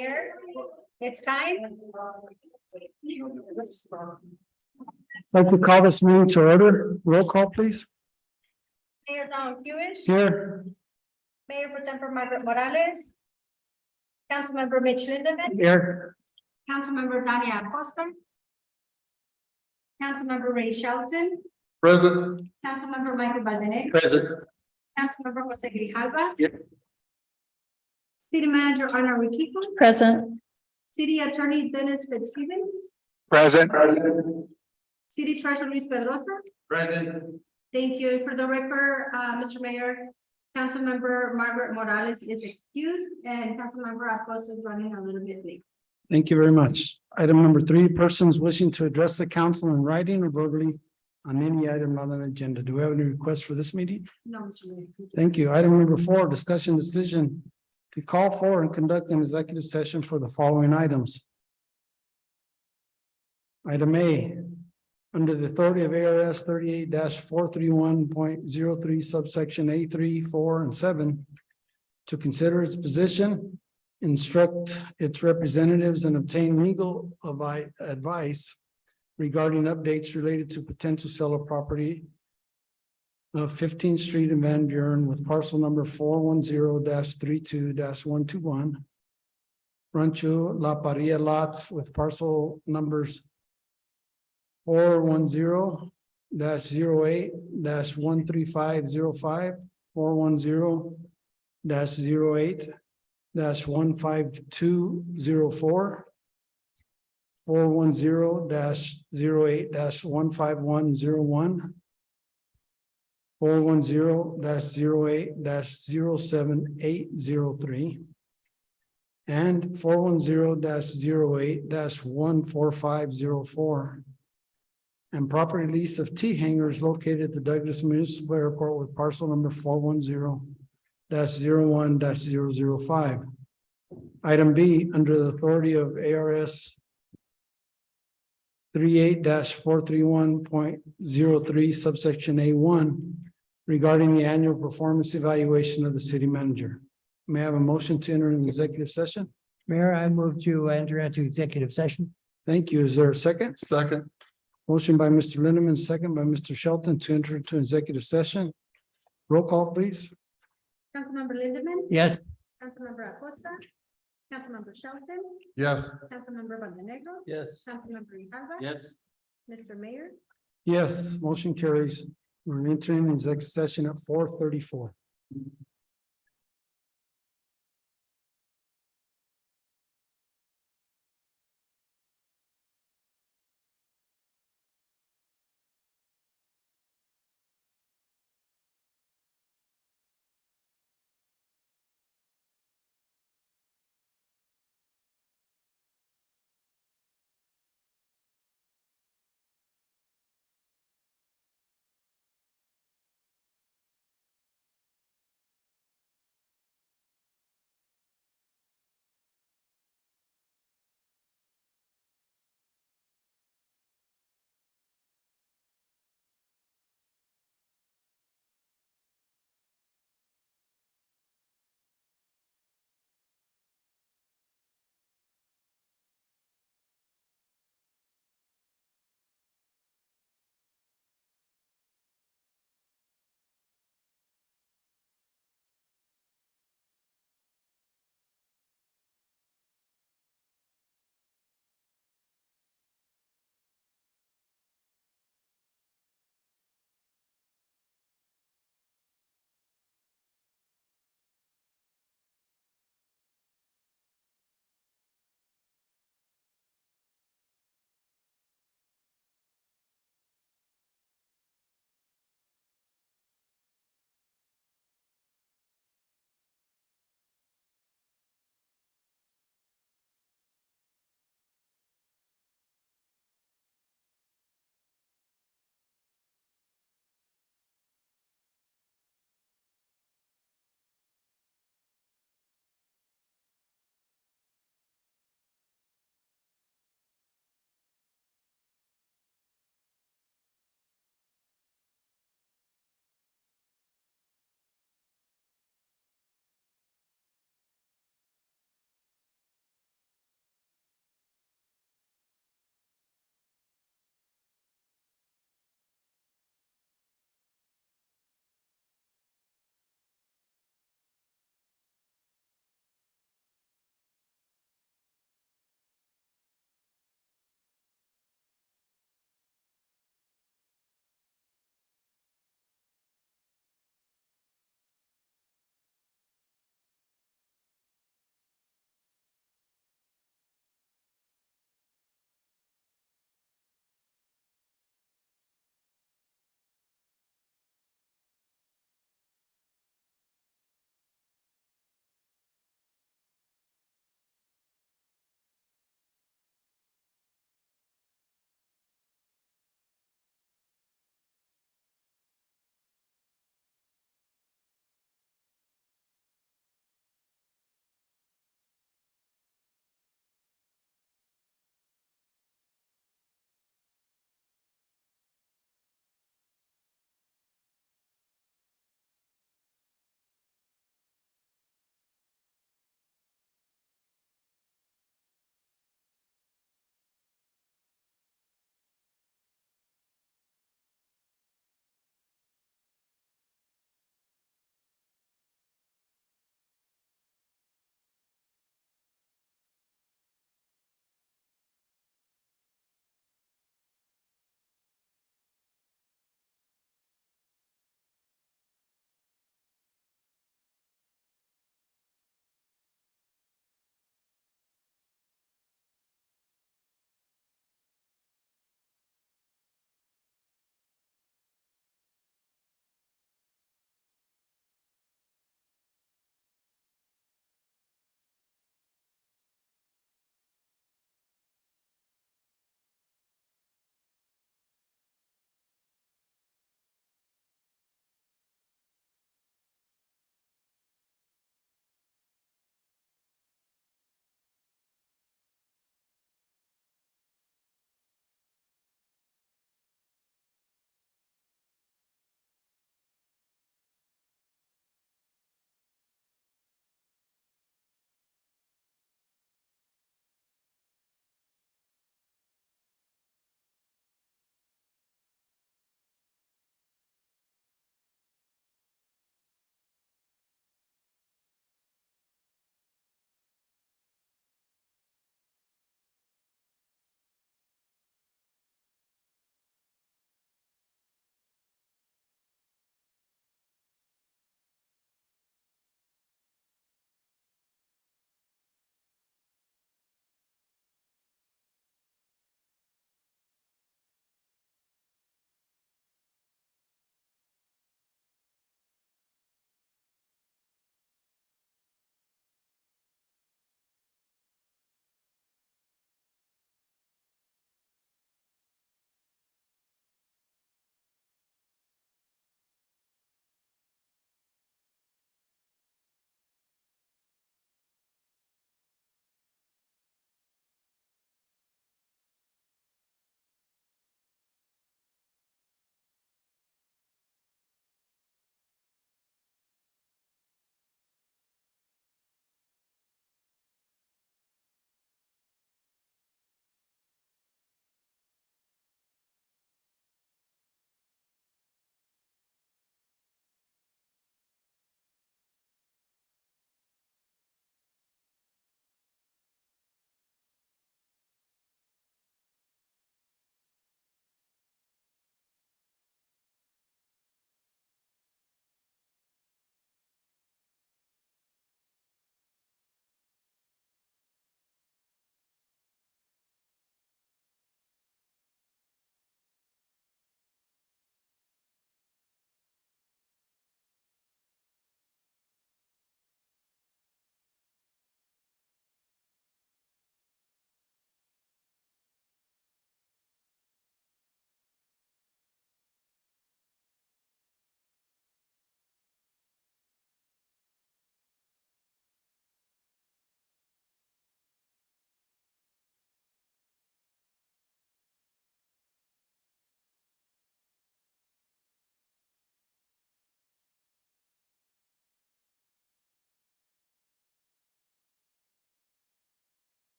Mayor, it's time. I'd like to call this meeting to order. Roll call, please. Mayor Donald Hewish, Here. Mayor Pro Tempore Margaret Morales, Councilmember Mitch Lindemann, Here. Councilmember Dania Acosta, Councilmember Ray Shelton, Present. Councilmember Michael Valdenegro, Present. Councilmember Jose Grijalva. Here. City Manager Ana Riquico, Present. City Attorney Dennis Fitzsimmons, Present. City Treasurer Luis Pedrosa. Present. Thank you. For the record, Mr. Mayor, Councilmember Margaret Morales is excused and Councilmember Acosta is running a little bit late. Thank you very much. Item number 3, persons wishing to address the council in writing or verbally on any item on the agenda. Do we have any requests for this meeting? No, Mr. Mayor. Thank you. Item number 4, discussion decision to call for and conduct an executive session for the following items. Item A, under the authority of ARS 38-431.03 subsection A3, 4, and 7, to consider its position, instruct its representatives, and obtain legal advice regarding updates related to potential sale of property of 15th Street in Van Buren with parcel number 410-32-121. Rancho La Parrilla lots with parcel numbers 410-08-13505, 410-08-15204, 410-08-15101, 410-08-07803, and 410-08-14504. And property lease of T hangars located at the Douglas Municipal Airport with parcel number 410-01-005. Item B, under the authority of ARS 38-431.03 subsection A1 regarding the annual performance evaluation of the city manager. May I have a motion to enter an executive session? Mayor, I move to enter into executive session. Thank you. Is there a second? Second. Motion by Mr. Lindemann, second by Mr. Shelton to enter into executive session. Roll call, please. Councilmember Lindemann. Yes. Councilmember Acosta, Councilmember Shelton, Yes. Councilmember Valdenegro, Yes. Councilmember Grijalva. Yes. Mr. Mayor. Yes, motion carries. We're entering executive session at 4:34.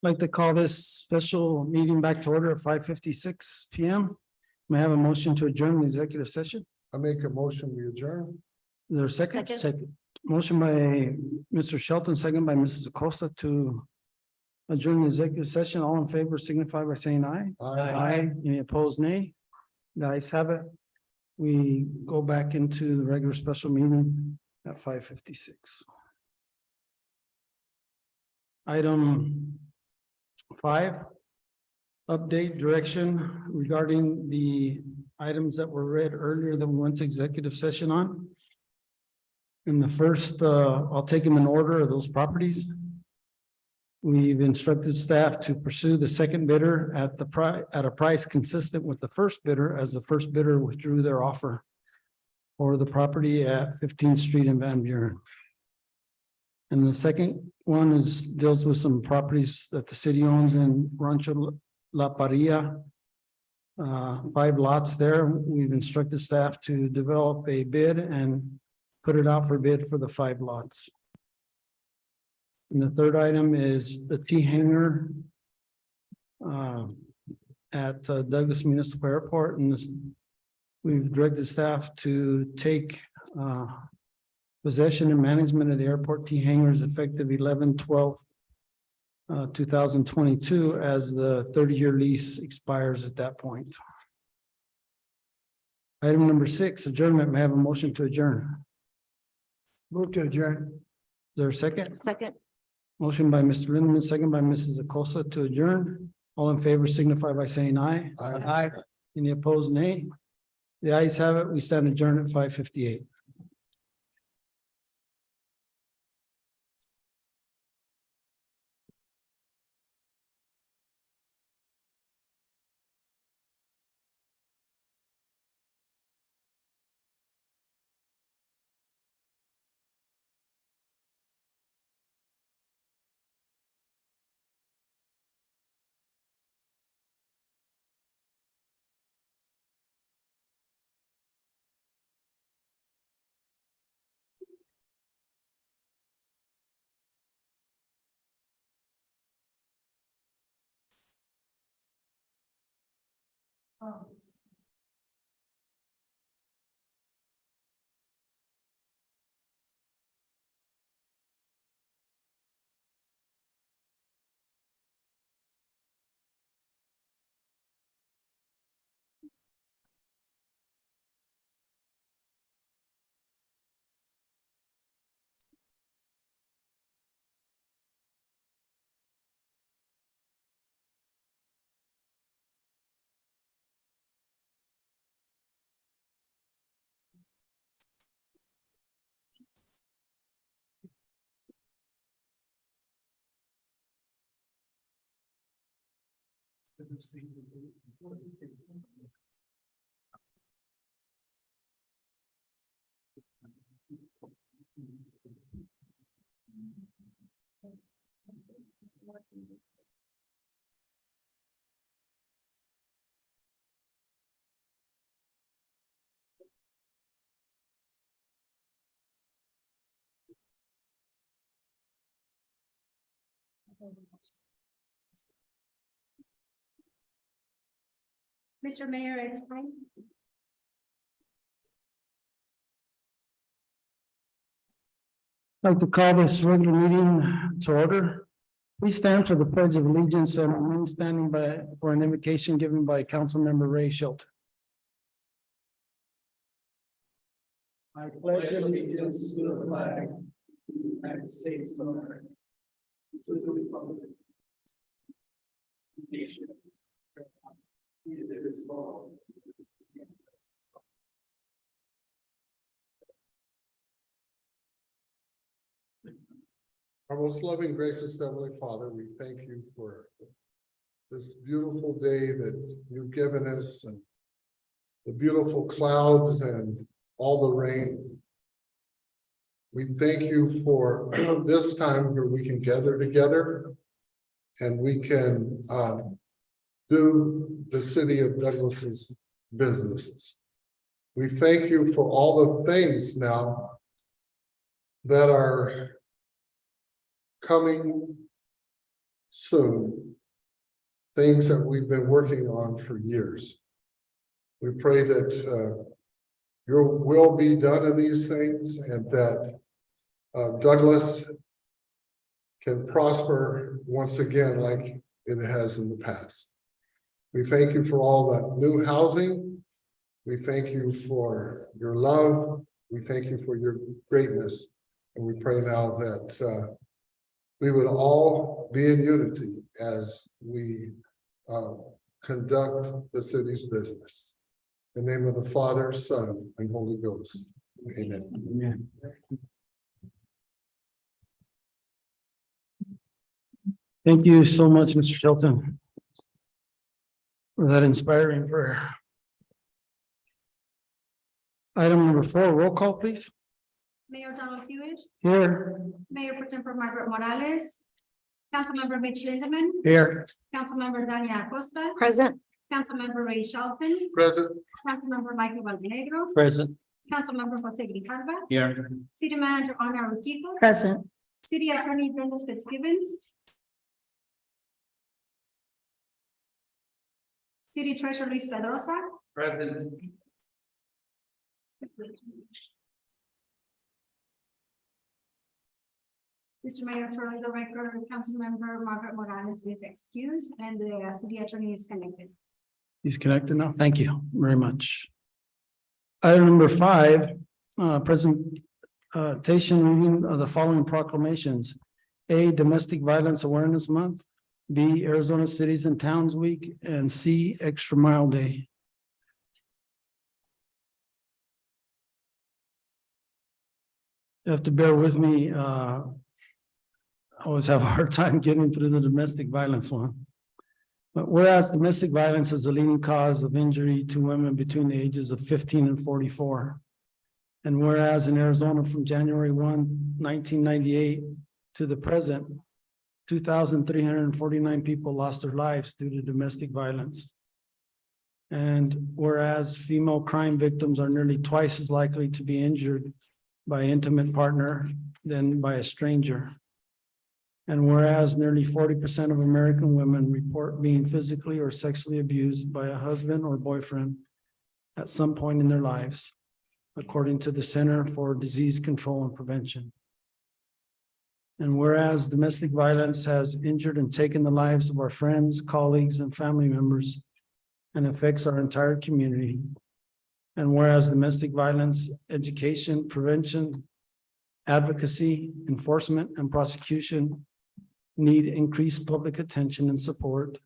Like to call this special meeting back to order at 5:56 PM. May I have a motion to adjourn the executive session? I make a motion, we adjourn. Is there a second? Second. Motion by Mr. Shelton, second by Mrs. Acosta to adjourn the executive session. All in favor signify by saying aye. Aye. Any opposed, nay? The ayes have it. We go back into the regular special meeting at 5:56. Item 5, update direction regarding the items that were read earlier that we went to executive session on. In the first, I'll take them in order of those properties. We've instructed staff to pursue the second bidder at a price consistent with the first bidder, as the first bidder withdrew their offer for the property at 15th Street in Van Buren. And the second one deals with some properties that the city owns in Rancho La Parrilla. 5 lots there. We've instructed staff to develop a bid and put it out for bid for the 5 lots. And the third item is the T hangar at Douglas Municipal Airport, and we've directed staff to take possession and management of the airport T hangars effective 11/12/2022 as the 30-year lease expires at that point. Item number 6, adjournment. May I have a motion to adjourn? Move to adjourn. Is there a second? Second. Motion by Mr. Lindeman, second by Mrs. Acosta to adjourn. All in favor signify by saying aye. Aye. Any opposed, nay? The ayes have it. We stand adjourned at 5:58. Mr. Mayor, it's fine. I'd like to call this regular meeting to order. Please stand for the pledge of allegiance and remain standing by for an invocation given by Councilmember Ray Shelton. I pledge allegiance to the flag of the United States of America, to the republic, nation, indivisible. Our most loving, gracious Heavenly Father, we thank you for this beautiful day that you've given us, and the beautiful clouds and all the rain. We thank you for this time where we can gather together and we can do the city of Douglas's businesses. We thank you for all the things now that are coming soon, things that we've been working on for years. We pray that your will be done in these things and that Douglas can prosper once again like it has in the past. We thank you for all the new housing. We thank you for your love. We thank you for your greatness. And we pray now that we would all be in unity as we conduct the city's business. In the name of the Father, Son, and Holy Ghost. Amen. Amen. Thank you so much, Mr. Shelton, for that inspiring prayer. Item number 4, roll call, please. Mayor Donald Hewish, Here. Mayor Pro Tempore Margaret Morales, Councilmember Mitch Lindemann, Here. Councilmember Dania Acosta, Present. Councilmember Ray Shelton, Present. Councilmember Michael Valdenegro, Present. Councilmember Jose Grijalva, Here. City Manager Ana Urquijo, Present. City Attorney Dennis Fitzgibbons, City Treasurer Luis Pedrosa, Present. Mr. Mayor, for the record, Councilmember Margaret Morales is excused and the city attorney is connected. He's connected now. Thank you very much. Item number 5, presentation reading of the following proclamations. A, Domestic Violence Awareness Month. B, Arizona Cities and Towns Week. And C, Extra Mile Day. You have to bear with me. I always have a hard time getting through the domestic violence one. But whereas domestic violence is the leading cause of injury to women between the ages of 15 and 44. And whereas in Arizona from January 1, 1998 to the present, 2,349 people lost their lives due to domestic violence. And whereas female crime victims are nearly twice as likely to be injured by an intimate partner than by a stranger. And whereas nearly 40% of American women report being physically or sexually abused by a husband or boyfriend at some point in their lives, according to the Center for Disease Control and Prevention. And whereas domestic violence has injured and taken the lives of our friends, colleagues, and family members and affects our entire community. And whereas domestic violence, education, prevention, advocacy, enforcement, and prosecution need increased public attention and support.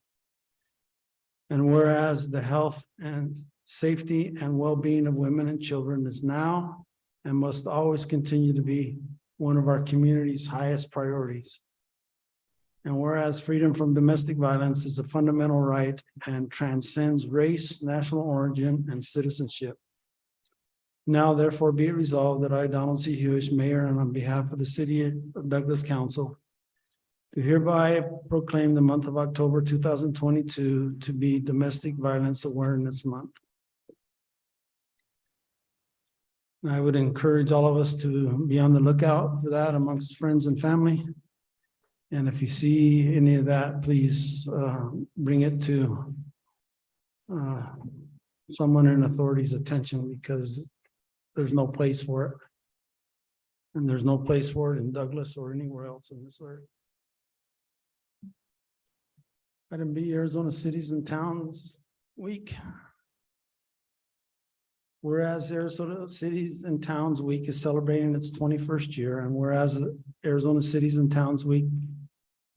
And whereas the health and safety and well-being of women and children is now and must always continue to be one of our community's highest priorities. And whereas freedom from domestic violence is a fundamental right and transcends race, national origin, and citizenship. Now, therefore, be it resolved that I, Donald C. Hewish, Mayor, and on behalf of the City of Douglas Council, do hereby proclaim the month of October 2022 to be Domestic Violence Awareness Month. And I would encourage all of us to be on the lookout for that amongst friends and family. And if you see any of that, please bring it to someone in authority's attention, because there's no place for it. And there's no place for it in Douglas or anywhere else in this area. Item B, Arizona Cities and Towns Week. Whereas Arizona Cities and Towns Week is celebrating its 21st year, and whereas the Arizona Cities and Towns Week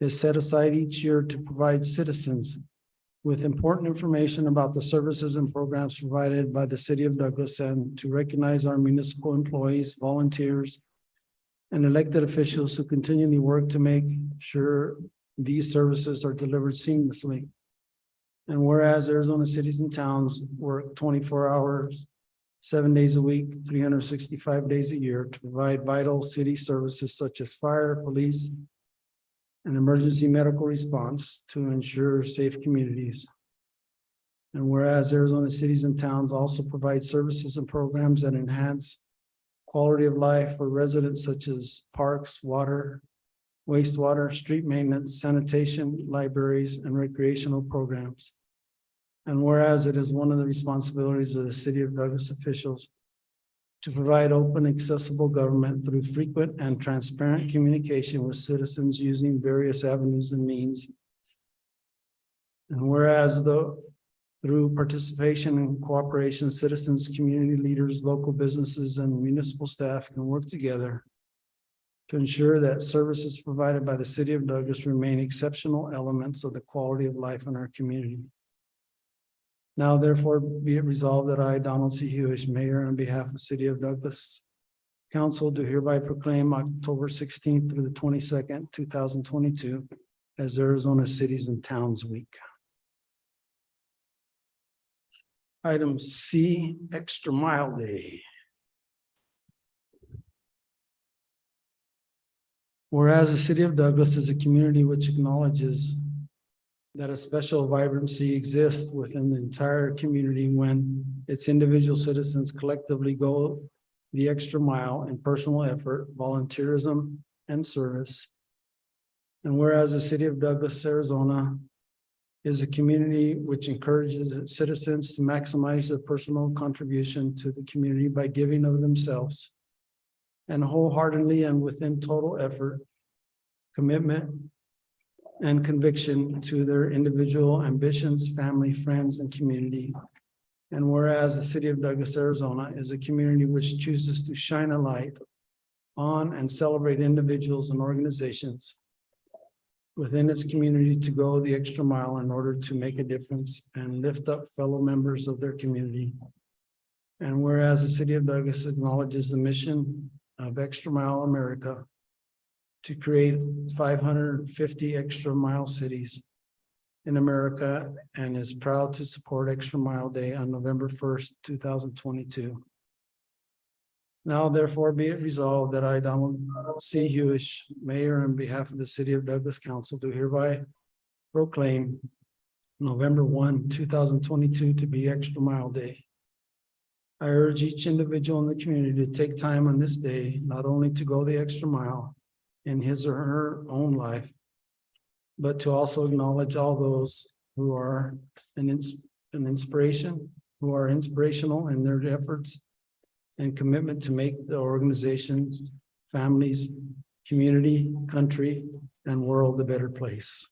is set aside each year to provide citizens with important information about the services and programs provided by the City of Douglas, and to recognize our municipal employees, volunteers, and elected officials who continually work to make sure these services are delivered seamlessly. And whereas Arizona Cities and Towns work 24 hours, 7 days a week, 365 days a year to provide vital city services such as fire, police, and emergency medical response to ensure safe communities. And whereas Arizona Cities and Towns also provide services and programs that enhance quality of life for residents such as parks, water, wastewater, street maintenance, sanitation, libraries, and recreational programs. And whereas it is one of the responsibilities of the city of Douglas officials to provide open, accessible government through frequent and transparent communication with citizens using various avenues and means. And whereas through participation and cooperation, citizens, community leaders, local businesses, and municipal staff can work together to ensure that services provided by the city of Douglas remain exceptional elements of the quality of life in our community. Now therefore be it resolved that I, Donald C. Hewish, Mayor, on behalf of the City of Douglas Council, do hereby proclaim October 16th through the 22nd, 2022 as Arizona Cities and Towns Week. Item C, Extra Mile Day. Whereas the city of Douglas is a community which acknowledges that a special vibrancy exists within the entire community when its individual citizens collectively go the extra mile in personal effort, volunteerism, and service. And whereas the city of Douglas, Arizona, is a community which encourages its citizens to maximize their personal contribution to the community by giving of themselves and wholeheartedly and within total effort, commitment, and conviction to their individual ambitions, family, friends, and community. And whereas the city of Douglas, Arizona is a community which chooses to shine a light on and celebrate individuals and organizations within its community to go the extra mile in order to make a difference and lift up fellow members of their community. And whereas the city of Douglas acknowledges the mission of Extra Mile America to create 550 extra mile cities in America and is proud to support Extra Mile Day on November 1st, 2022. Now therefore be it resolved that I, Donald C. Hewish, Mayor, on behalf of the City of Douglas Council, do hereby proclaim November 1, 2022 to be Extra Mile Day. I urge each individual in the community to take time on this day, not only to go the extra mile in his or her own life, but to also acknowledge all those who are an inspiration, who are inspirational in their efforts and commitment to make the organization, families, community, country, and world a better place.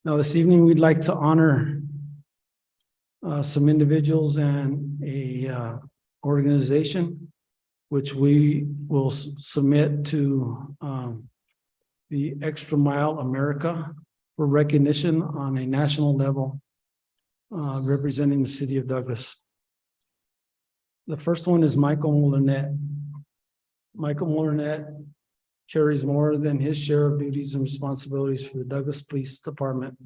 Now, this evening, we'd like to honor some individuals and a organization which we will submit to the Extra Mile America for recognition on a national level, representing the city of Douglas. The first one is Michael Lynnette. Michael Lynnette carries more than his share of duties and responsibilities for the Douglas Police Department,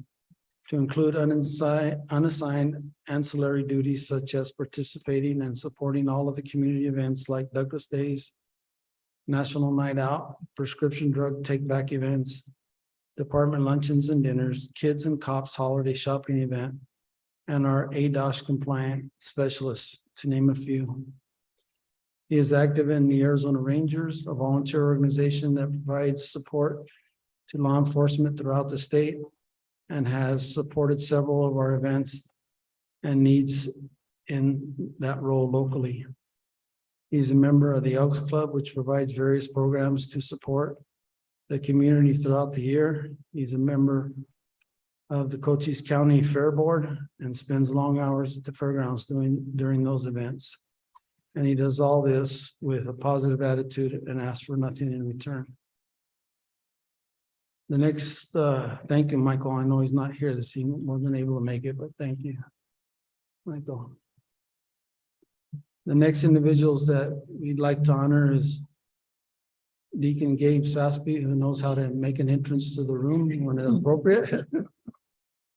to include unassigned ancillary duties such as participating and supporting all of the community events like Douglas Days, National Night Out, prescription drug take-back events, department luncheons and dinners, Kids and Cops holiday shopping event, and our ADOS compliant specialists, to name a few. He is active in the Arizona Rangers, a volunteer organization that provides support to law enforcement throughout the state, and has supported several of our events and needs in that role locally. He's a member of the Elks Club, which provides various programs to support the community throughout the year. He's a member of the Cochise County Fair Board and spends long hours at the fairgrounds during those events. And he does all this with a positive attitude and asks for nothing in return. The next, thank you, Michael. I know he's not here this evening, wasn't able to make it, but thank you, Michael. The next individuals that we'd like to honor is Deacon Gabe Saspy, who knows how to make an entrance to the room when it's appropriate.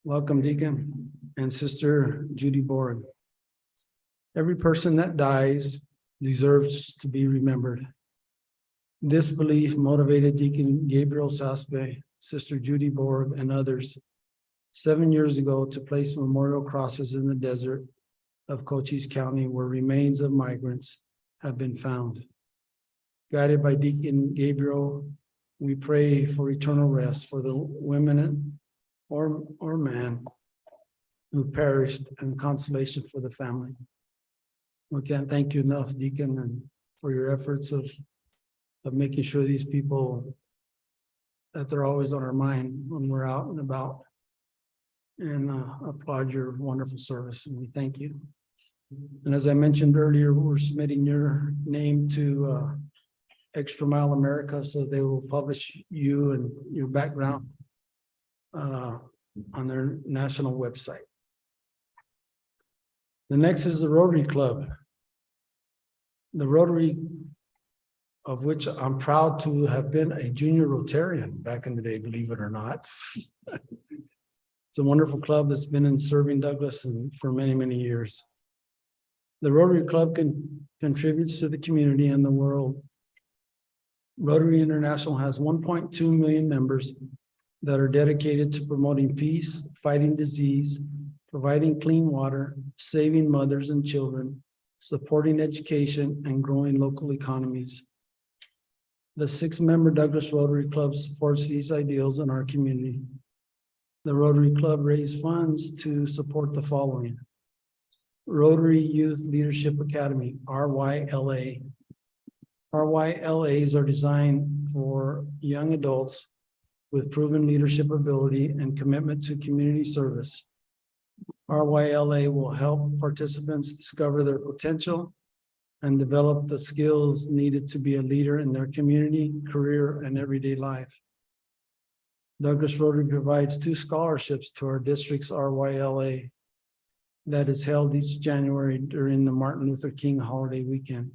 Welcome, Deacon, and Sister Judy Borg. Every person that dies deserves to be remembered. This belief motivated Deacon Gabriel Saspe, Sister Judy Borg, and others 7 years ago to place memorial crosses in the desert of Cochise County where remains of migrants have been found. Guided by Deacon Gabriel, we pray for eternal rest for the women or man who perished, and consolation for the family. We can't thank you enough, Deacon, and for your efforts of making sure these people, that they're always on our mind when we're out and about. And applaud your wonderful service, and we thank you. And as I mentioned earlier, we're submitting your name to Extra Mile America, so they will publish you and your background on their national website. The next is the Rotary Club. The Rotary, of which I'm proud to have been a junior Rotarian back in the day, believe it or not. It's a wonderful club that's been in serving Douglas for many, many years. The Rotary Club contributes to the community and the world. Rotary International has 1.2 million members that are dedicated to promoting peace, fighting disease, providing clean water, saving mothers and children, supporting education, and growing local economies. The 6-member Douglas Rotary Club supports these ideals in our community. The Rotary Club raised funds to support the following: Rotary Youth Leadership Academy, RYLA. RYLAs are designed for young adults with proven leadership ability and commitment to community service. RYLA will help participants discover their potential and develop the skills needed to be a leader in their community, career, and everyday life. Douglas Rotary provides 2 scholarships to our district's RYLA that is held each January during the Martin Luther King holiday weekend.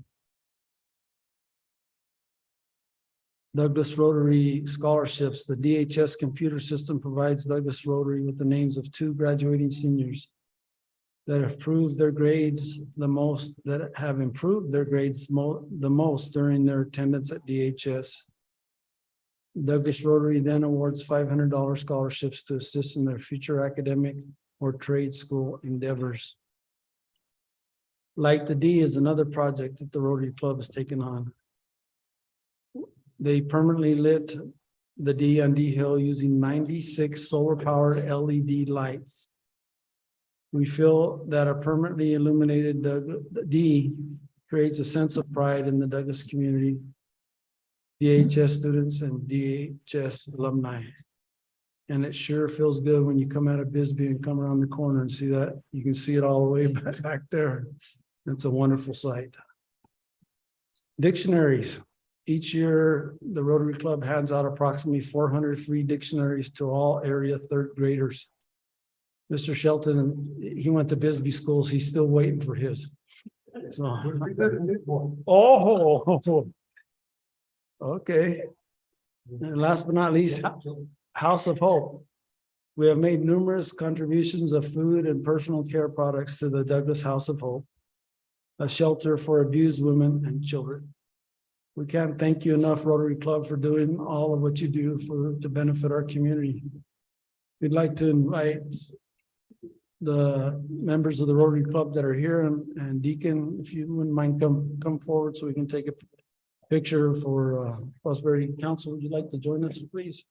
Douglas Rotary scholarships. The DHS computer system provides Douglas Rotary with the names of 2 graduating seniors that have improved their grades the most during their attendance at DHS. Douglas Rotary then awards $500 scholarships to assist in their future academic or trade school endeavors. Light the D is another project that the Rotary Club has taken on. They permanently lit the D on D Hill using 96 solar-powered LED lights. We feel that a permanently illuminated D creates a sense of pride in the Douglas community, DHS students, and DHS alumni. And it sure feels good when you come out of Bisbee and come around the corner and see that. You can see it all the way back there. It's a wonderful sight. Dictionaries. Each year, the Rotary Club hands out approximately 400 free dictionaries to all area 3rd graders. Mr. Shelton, he went to Bisbee schools. He's still waiting for his. So, oh, okay. And last but not least, House of Hope. We have made numerous contributions of food and personal care products to the Douglas House of Hope, a shelter for abused women and children. We can't thank you enough, Rotary Club, for doing all of what you do to benefit our community. We'd like to invite the members of the Rotary Club that are here, and Deacon, if you wouldn't mind, come forward so we can take a picture for Prosperity Council. Would you like to join us, please?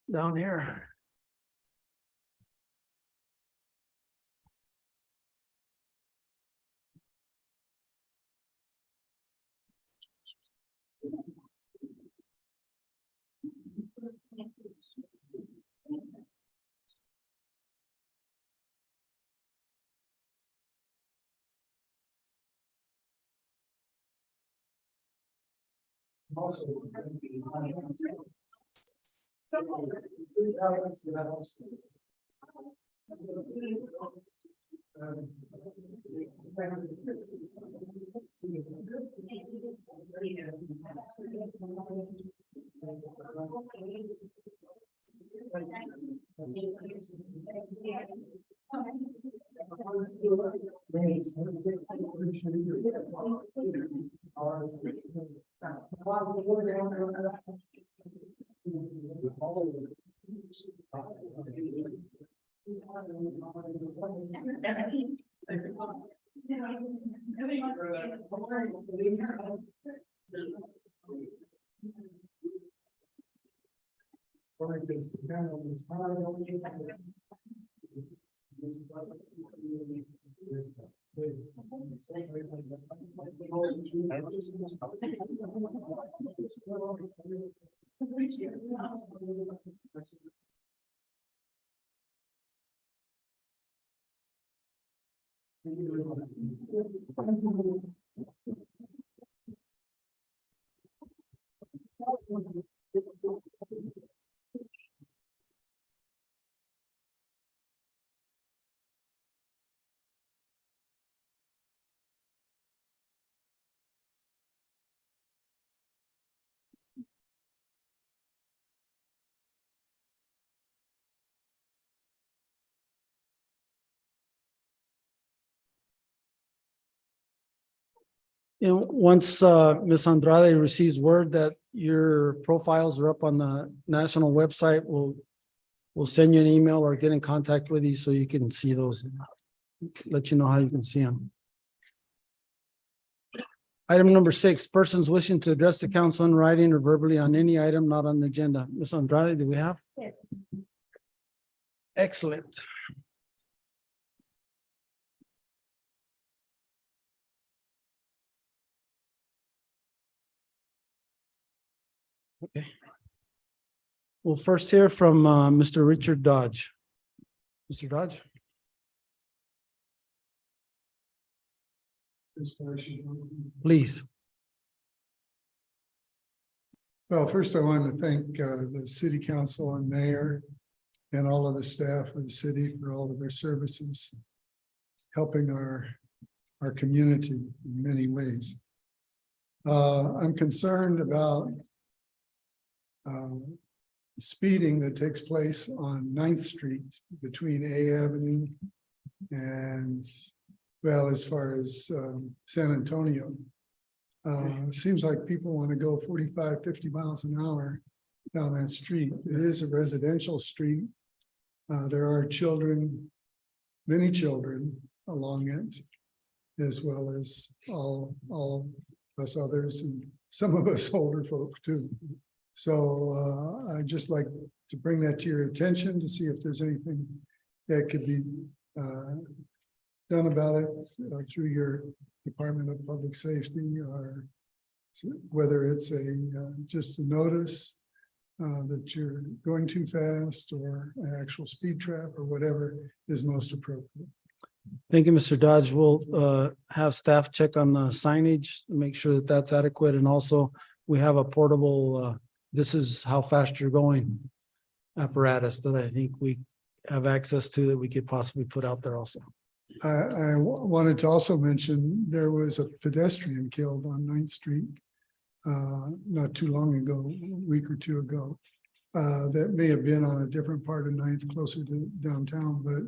Down here. And once Ms. Andrade receives word that your profiles are up on the national website, we'll send you an email or get in contact with you so you can see those. Let you know how you can see them. Item number 6, persons wishing to address the council in writing or verbally on any item not on the agenda. Ms. Andrade, do we have? Yes. Excellent. Okay. We'll first hear from Mr. Richard Dodge. Mr. Dodge? Please. Well, first I want to thank the city council and mayor and all of the staff of the city for all of their services, helping our community in many ways. I'm concerned about speeding that takes place on 9th Street between A Avenue and, well, as far as San Antonio. Seems like people want to go 45, 50 miles an hour down that street. It is a residential street. There are children, many children along it, as well as all us others and some of us older folk too. So I'd just like to bring that to your attention to see if there's anything that could be done about it through your Department of Public Safety, or whether it's just a notice that you're going too fast, or an actual speed trap, or whatever is most appropriate. Thank you, Mr. Dodge. We'll have staff check on the signage, make sure that that's adequate. And also we have a portable, this is how fast you're going apparatus that I think we have access to that we could possibly put out there also. I wanted to also mention there was a pedestrian killed on 9th Street not too long ago, a week or two ago. That may have been on a different part of 9th, closer to downtown, but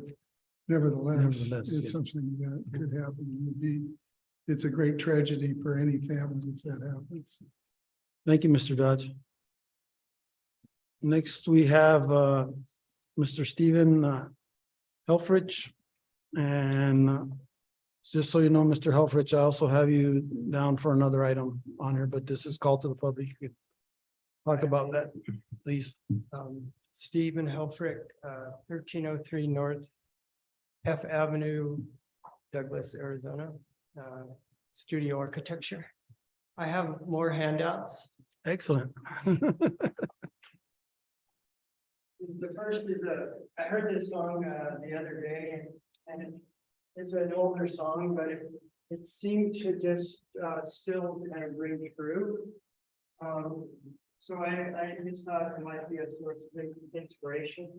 nevertheless, it's yeah. something that could happen. It's a great tragedy for any family if that happens. Thank you, Mr. Dodge. Next, we have Mr. Stephen Helfrich. And just so you know, Mr. Helfrich, I also have you down for another item on here, but this is called to the public. You could talk about that, please. Stephen Helfrich, 1303 North F Avenue, Douglas, Arizona, studio architecture. I have more handouts. Excellent. The first is I heard this song the other day, and it's an older song, but it seemed to just still kind of ring true. So I just thought it might be a source of inspiration.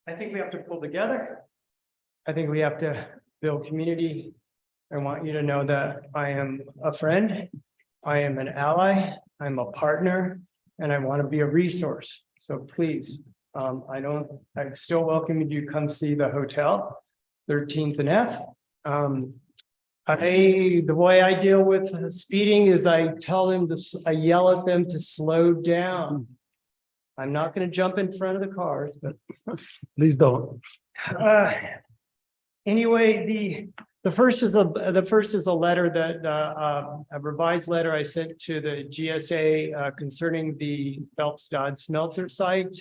I think we have to pull together. I think we have to build community. I want you to know that I am a friend, I am an ally, I'm a partner, and I want to be a resource. So please, I still welcome you to come see the hotel, 13th and F. The way I deal with speeding is I yell at them to slow down. I'm not going to jump in front of the cars, but Please don't. anyway, The first is a letter that, a revised letter I sent to the GSA concerning the Phelps Dodge smelter site.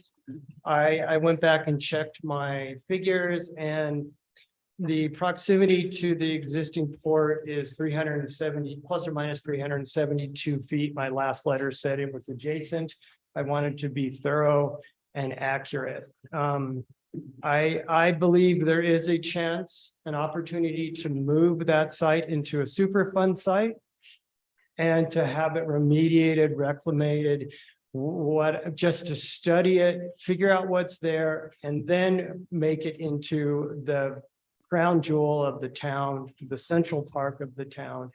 I went back and checked my figures, and the proximity to the existing port is 370 plus or minus 372 feet. My last letter said it was adjacent. I wanted to be thorough and accurate. I believe there is a chance, an opportunity to move that site into a Superfund site and to have it remediated, reclamated, just to study it, figure out what's there, and then make it into the crown jewel of the town, the central park of the town.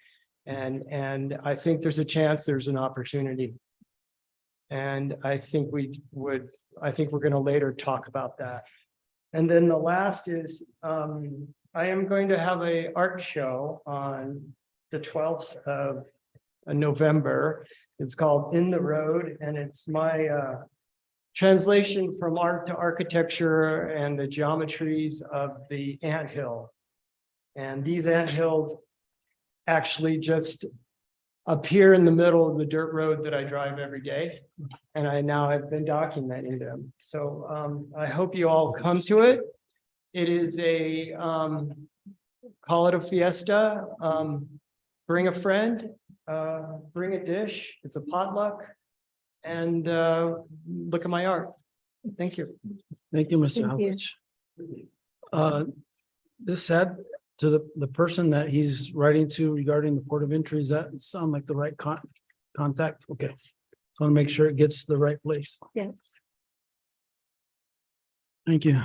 And I think there's a chance, there's an opportunity. And I think we're going to later talk about that. And then the last is, I am going to have an art show on the 12th of November. It's called In the Road, and it's my translation from art to architecture and the geometries of the anthill. And these anthills actually just appear in the middle of the dirt road that I drive every day. And I now have been documenting them. So I hope you all come to it. It is call it a fiesta. Bring a friend, bring a dish. It's a potluck. And look at my art. Thank you. Thank you, Mr. Halpich. This said, to the person that he's writing to regarding the port of entry, does that sound like the right contact? Okay. So I want to make sure it gets to the right place. Yes. Thank you.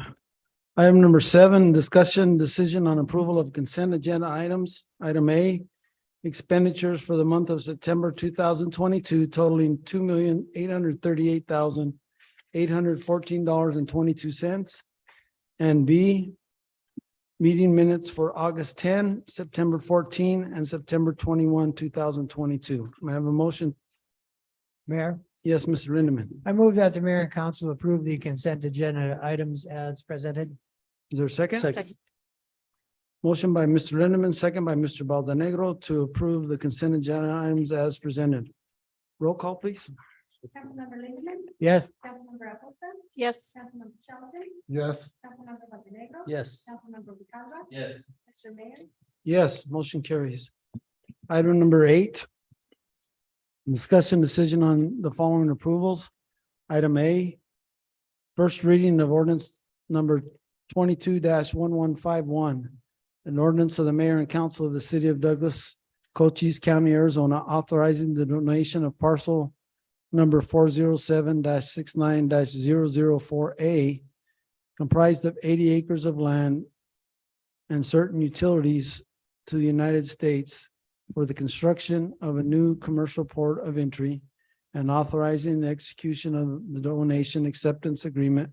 Item number 7, discussion decision on approval of consent agenda items. Item A, expenditures for the month of September 2022 totaling $2,838,814.22. And B, meeting minutes for August 10, September 14, and September 21, 2022. May I have a motion? Mayor, Yes, Mr. Lindeman. I move that the mayor and council approve the consent agenda items as presented. Is there a second? Second. Motion by Mr. Lindeman, second by Mr. Baldanegro to approve the consent agenda items as presented. Roll call, please. Councilmember Lindemann, Yes. Councilmember Acosta, Yes. Councilmember Shelton, Yes, Councilmember Montenegro. Yes. Councilmember Ricardo, Yes. Mr. Mayor. Yes, motion carries. Item number 8. Discussion decision on the following approvals. Item A, first reading of ordinance number 22-1151. An ordinance of the mayor and council of the city of Douglas, Cochise County, Arizona, authorizing the donation of parcel number 407-69-004A, comprised of 80 acres of land and certain utilities to the United States for the construction of a new commercial port of entry, and authorizing the execution of the donation acceptance agreement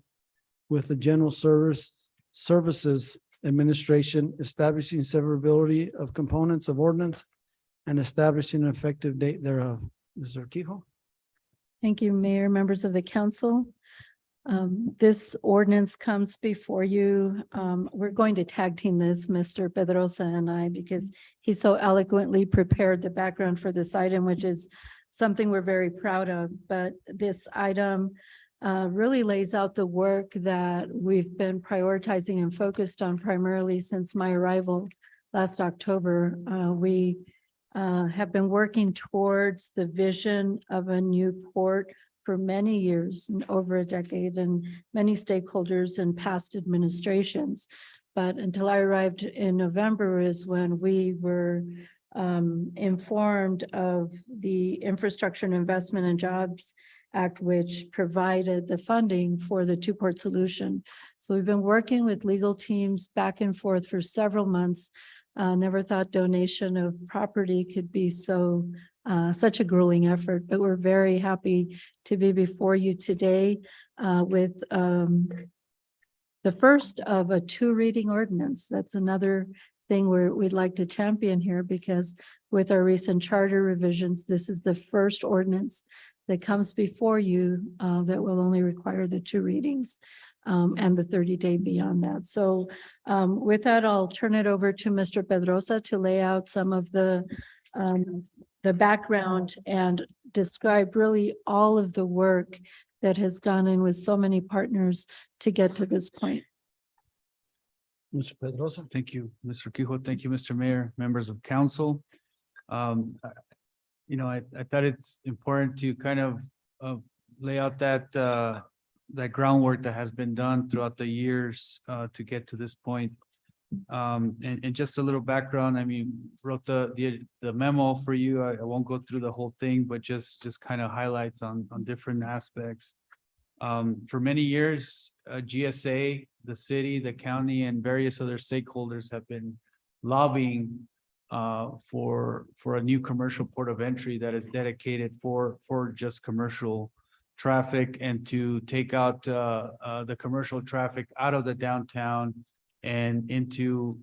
with the General Services Administration, establishing severability of components of ordinance and establishing an effective date thereof. Mr. Kehoe? Thank you, Mayor, members of the council. This ordinance comes before you. We're going to tag team this, Mr. Pedrosa and I, because he so eloquently prepared the background for this item, which is something we're very proud of. But this item really lays out the work that we've been prioritizing and focused on primarily since my arrival last October. We have been working towards the vision of a new port for many years, and over a decade, and many stakeholders and past administrations. But until I arrived in November is when we were informed of the Infrastructure and Investment and Jobs Act, which provided the funding for the two-port solution. So we've been working with legal teams back and forth for several months. Never thought donation of property could be such a grueling effort, but we're very happy to be before you today with the first of a 2-reading ordinance. That's another thing we'd like to champion here, because with our recent charter revisions, this is the first ordinance that comes before you that will only require the 2 readings. and the 30-day beyond that. So with that, I'll turn it over to Mr. Pedrosa to lay out some of the background and describe really all of the work that has gone in with so many partners to get to this point. Mr. Pedrosa. Thank you, Mr. Quijo. Thank you, Mr. Mayor, members of council. I thought it's important to kind of lay out that groundwork that has been done throughout the years to get to this point. And just a little background, I mean, wrote the memo for you. I won't go through the whole thing, but just kind of highlights on different aspects. For many years, GSA, the city, the county, and various other stakeholders have been lobbying for a new commercial port of entry that is dedicated for just commercial traffic, and to take out the commercial traffic out of the downtown and into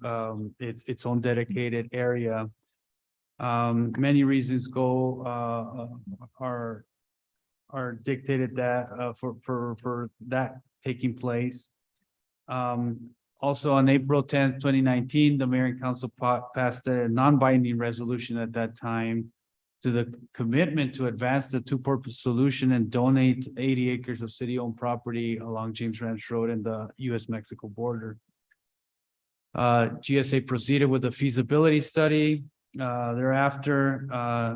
its own dedicated area. Many reasons are dictated that for that taking place. Also on April 10th, 2019, the mayor and council passed a non-binding resolution at that time to the commitment to advance the two-port solution and donate 80 acres of city-owned property along James Ranch Road and the US-Mexico border. GSA proceeded with a feasibility study thereafter,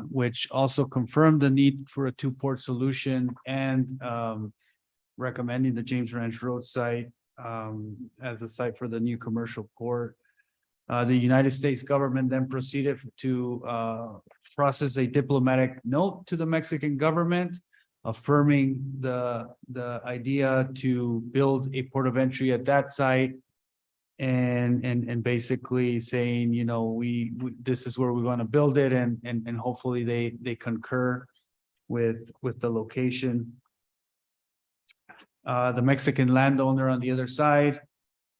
which also confirmed the need for a two-port solution and recommending the James Ranch Road site as the site for the new commercial port. The United States government then proceeded to process a diplomatic note to the Mexican government, affirming the idea to build a port of entry at that site, and basically saying, we this is where we want to build it, and hopefully they concur with the location. The Mexican landowner on the other side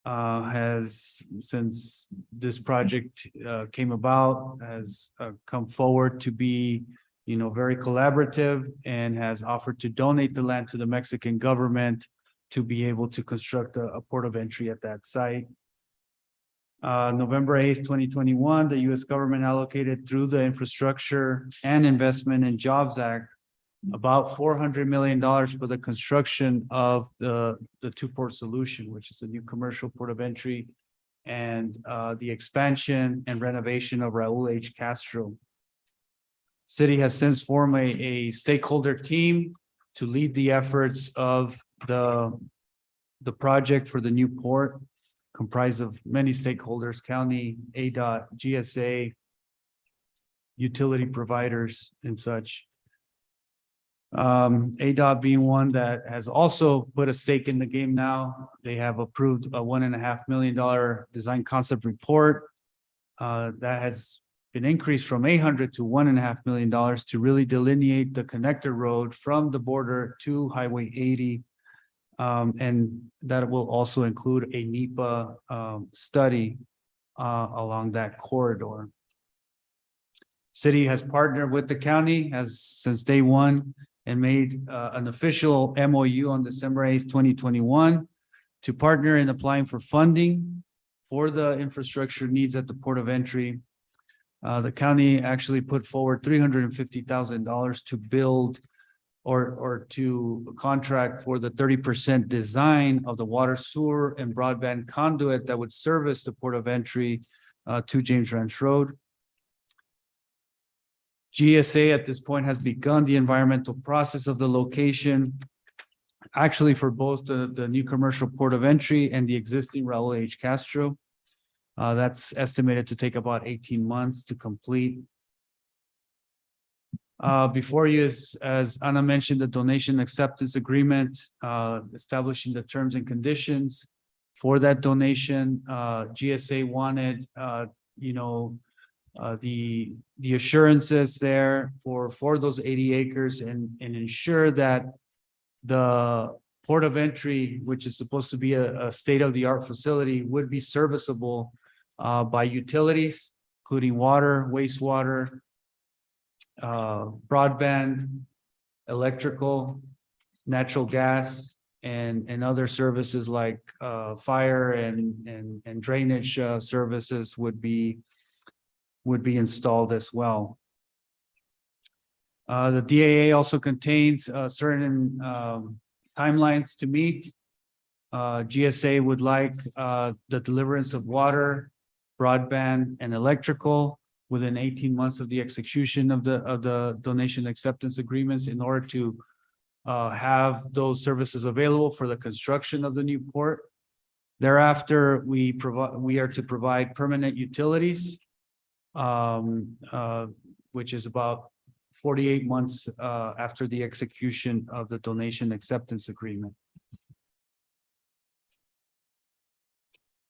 has, since this project came about, has come forward to be, very collaborative, and has offered to donate the land to the Mexican government to be able to construct a port of entry at that site. November 8th, 2021, the U.S. government allocated through the Infrastructure and Investment and Jobs Act about $400 million for the construction of the two-port solution, which is a new commercial port of entry, and the expansion and renovation of Raul H. Castro. City has since formed a stakeholder team to lead the efforts of the project for the new port, comprised of many stakeholders: county, ADOT, GSA, utility providers, and such. ADOT being one that has also put a stake in the game now. They have approved a $1.5 million design concept report that has been increased from $800,000 to $1.5 million to really delineate the connector road from the border to Highway 80. And that will also include a NEPA study along that corridor. City has partnered with the county since day one, and made an official MOU on December 8th, 2021, to partner in applying for funding for the infrastructure needs at the port of entry. The county actually put forward $350,000 to build or to contract for the 30% design of the water, sewer, and broadband conduit that would service the port of entry to James Ranch Road. GSA at this point has begun the environmental process of the location, actually for both the new commercial port of entry and the existing Raul H. Castro. That's estimated to take about 18 months to complete. Before you, as Ana mentioned, the donation acceptance agreement, establishing the terms and conditions for that donation. GSA wanted, the assurances there for those 80 acres, and ensure that the port of entry, which is supposed to be a state-of-the-art facility, would be serviceable by utilities, including water, wastewater, broadband, electrical, natural gas, and other services like fire and drainage services would be installed as well. The DAA also contains certain timelines to meet. GSA would like the deliverance of water, broadband, and electrical within 18 months of the execution of the donation acceptance agreements in order to have those services available for the construction of the new port. Thereafter, we are to provide permanent utilities, which is about 48 months after the execution of the donation acceptance agreement.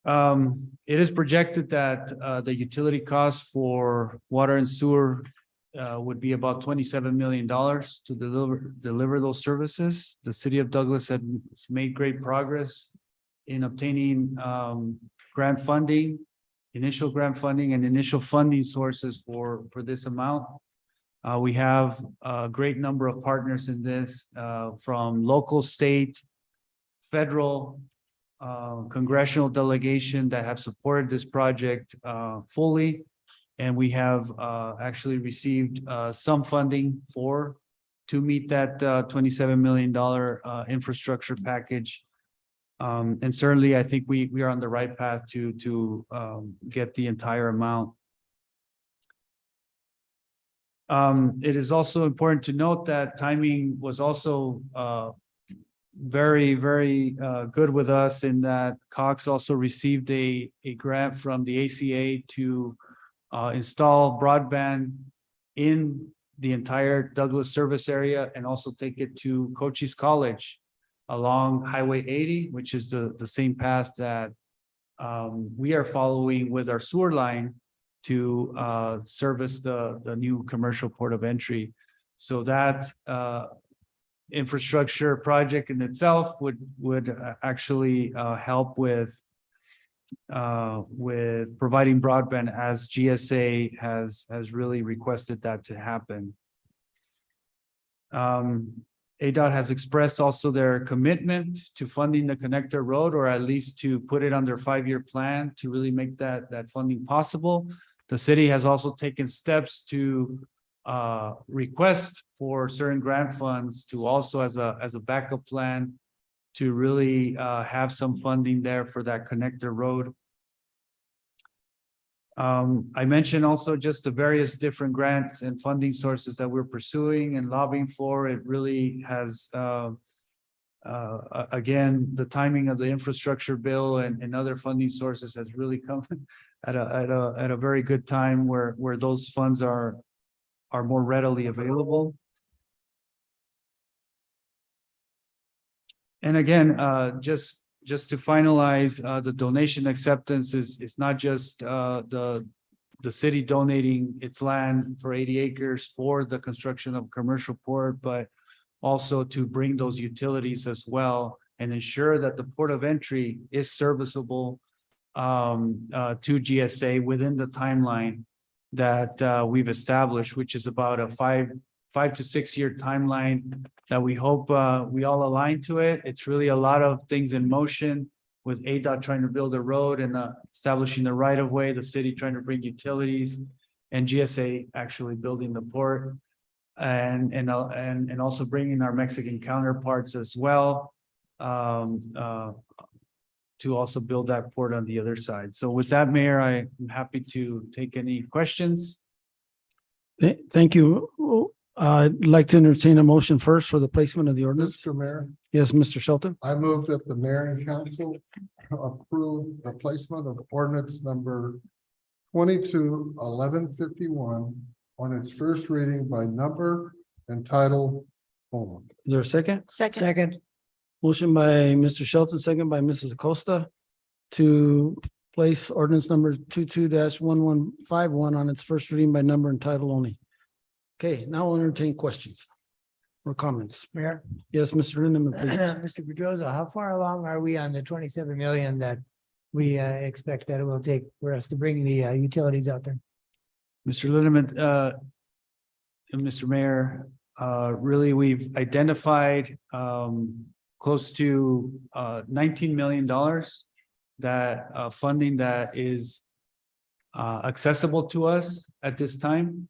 It is projected that the utility costs for water and sewer would be about $27 million to deliver those services. The city of Douglas has made great progress in obtaining grant funding, initial grant funding, and initial funding sources for this amount. We have a great number of partners in this from local, state, federal, congressional delegation that have supported this project fully. And we have actually received some funding to meet that $27 million infrastructure package. And certainly, I think we are on the right path to get the entire amount. It is also important to note that timing was also very, very good with us in that Cox also received a grant from the ACA to install broadband in the entire Douglas service area and also take it to Cochise College along Highway 80, which is the same path that we are following with our sewer line to service the new commercial port of entry. So that infrastructure project in itself would actually help with providing broadband, as GSA has really requested that to happen. ADOT has expressed also their commitment to funding the connector road, or at least to put it on their 5-year plan to really make that funding possible. The city has also taken steps to request for certain grant funds to also as a backup plan to really have some funding there for that connector road. I mentioned also just the various different grants and funding sources that we're pursuing and lobbying for. It really has, again, the timing of the infrastructure bill and other funding sources has really come at a very good time where those funds are more readily available. And again, just to finalize, the donation acceptance is not just the city donating its land for 80 acres for the construction of a commercial port, but also to bring those utilities as well and ensure that the port of entry is serviceable to GSA within the timeline that we've established, which is about a 5 to 6 year timeline that we hope we all align to it. It's really a lot of things in motion with ADOT trying to build a road and establishing the right of way, the city trying to bring utilities, and GSA actually building the port and also bringing our Mexican counterparts as well to also build that port on the other side. So with that, Mayor, I'm happy to take any questions. Thank you. I'd like to entertain a motion first for the placement of the ordinance. Mr. Mayor, Yes, Mr. Shelton. I move that the mayor and council approve the placement of ordinance number 22-1151 on its first reading by number and title only. Is there a second? Second. Motion by Mr. Shelton, second by Mrs. Acosta to place ordinance number 22-1151 on its first reading by number and title only. Okay, now I'll entertain questions or comments. Mayor. Yes, Mr. Lindeman, please. Mr. Pedrosa, how far along are we on the 27 million that we expect that it will take for us to bring the utilities out there? Mr. Lindeman, and Mr. Mayor, really, we've identified close to $19 million that funding that is accessible to us at this time.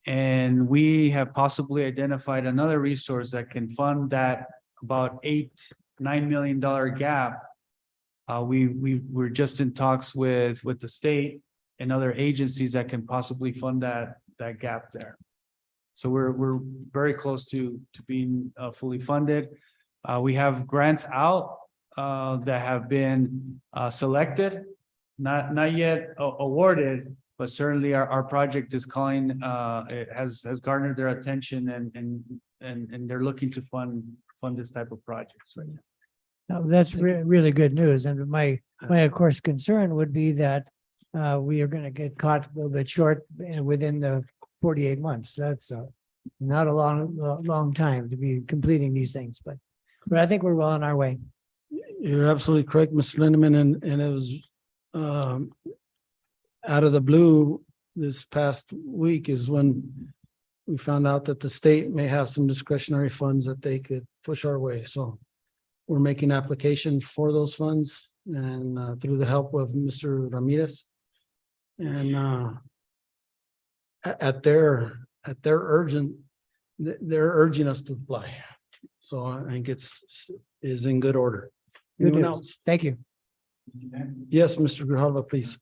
And we have possibly identified another resource that can fund that about $8-9 million gap. We're just in talks with the state and other agencies that can possibly fund that gap there. So we're very close to being fully funded. We have grants out that have been selected, not yet awarded, but certainly our project is calling, it has garnered their attention and they're looking to fund this type of projects right now. No, that's really good news. And my of course concern would be that we are going to get caught a little bit short within the 48 months. That's not a long time to be completing these things, but I think we're well on our way. You're absolutely correct, Mr. Lindeman, and it was out of the blue this past week is when we found out that the state may have some discretionary funds that they could push our way. So we're making application for those funds and through the help of Mr. Ramirez. And at their they're urging us to apply. So I think is in good order. Good Anyone news. else? Thank you. Yes, Mr. Grijalva, please.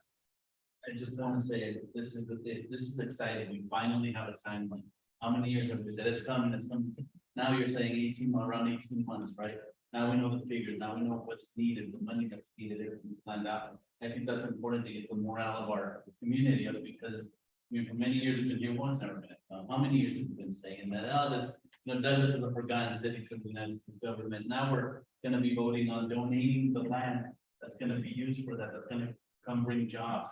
I just want to say, this is exciting. We finally have a timeline. How many years have we said it's coming, it's coming? Now you're saying 18, around 18 months, right? Now we know the figures, now we know what's needed, the money that's needed, everything's planned out. I think that's important to get the morale of our community up because, I mean, for many years we've been here once, never been. How many years have we been saying that? Oh, that's, Douglas is a forgotten city to the United States government. Now we're gonna be voting on donating the land that's gonna be used for that, that's gonna come bring jobs.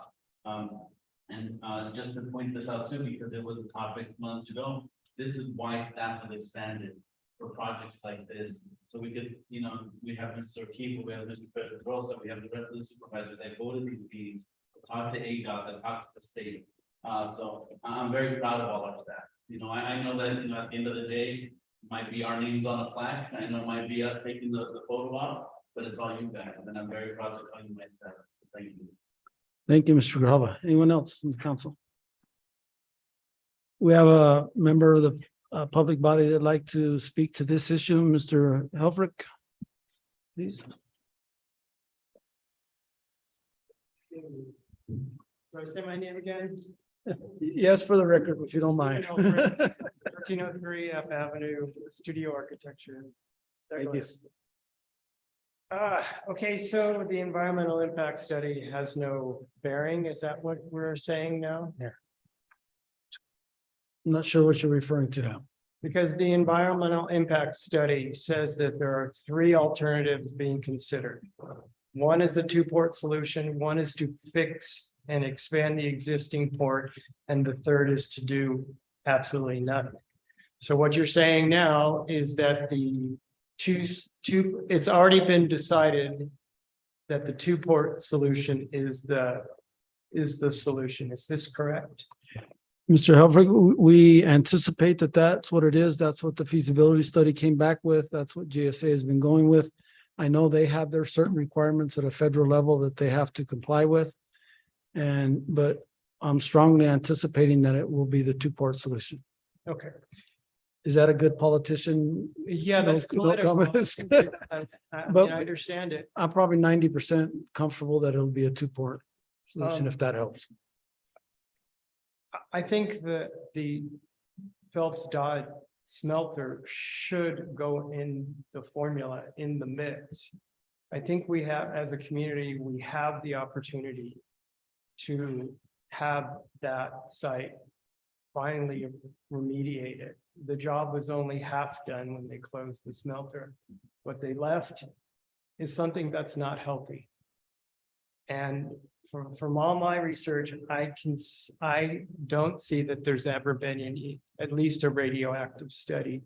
Just to point this out too, because it was a topic months ago, this is why staff has expanded for projects like this. So we could, we have Mr. Keefe, we have Mr. Pedrosa, we have the rest of the supervisors that go to these meetings, talk to ADOT, that talk to the state. So I'm very proud of all of that. I know that, at the end of the day, it might be our names on a plaque. I know it might be us taking the photo op, but it's all you guys. And I'm very proud to call you my staff. Thank you. Thank you, Mr. Grijalva. Anyone else in the council? We have a member of the public body that'd like to speak to this issue, Mr. Helfrich, please. Do I say my name again? Yes, for the record, if you don't mind. 1303 F Avenue, Studio Architecture. Thank you. Okay, so the environmental impact study has no bearing. Is that what we're saying now? I'm not sure what you're referring to. Because the environmental impact study says that there are 3 alternatives being considered. One is the 2-port solution, one is to fix and expand the existing port, and the third is to do absolutely nothing. So what you're saying now is that the it's already been decided that the 2-port solution is the solution. Is this correct? Mr. Helfrich, we anticipate that that's what it is. That's what the feasibility study came back with. That's what GSA has been going with. I know they have their certain requirements at a federal level that they have to comply with. But I'm strongly anticipating that it will be the 2-port solution. Okay. Is that a good politician? Yeah, No- that's no comments? But- I understand it. I'm probably 90% comfortable that it'll be a 2-port solution, if that helps. I think that the Phelps Dodge smelter should go in the formula in the mix. I think we have, as a community, we have the opportunity to have that site finally remediated. The job was only half done when they closed the smelter. What they left is something that's not healthy. And from all my research, I don't see that there's ever been any, at least a radioactive study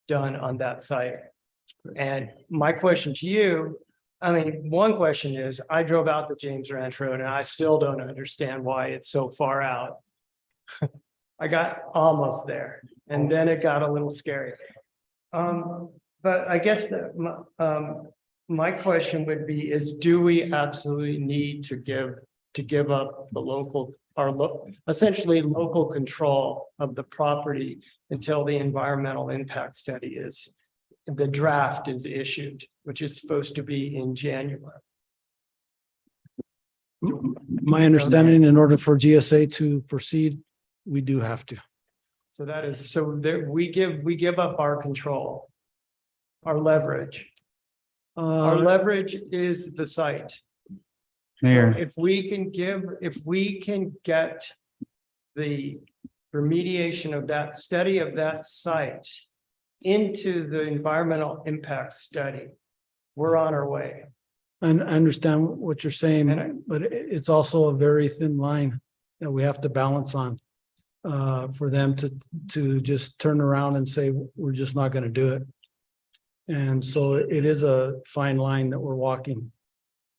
done on that site. And my question to you, one question is, I drove out the James Ranch Road and I still don't understand why it's so far out. I got almost there and then it got a little scary. But I guess that, my question would be is, do we absolutely need to give up the local, essentially local control of the property until the environmental impact study the draft is issued, which is supposed to be in January? My understanding, in order for GSA to proceed, we do have to. So that is, so there, we give up our control, our leverage. Our leverage is the site. So Mayor, if we can get the remediation of that study of that site into the environmental impact study, we're on our way. And I understand what you're saying, And but it's also a very thin line that we have to balance on. For them to just turn around and say, we're just not gonna do it. And so it is a fine line that we're walking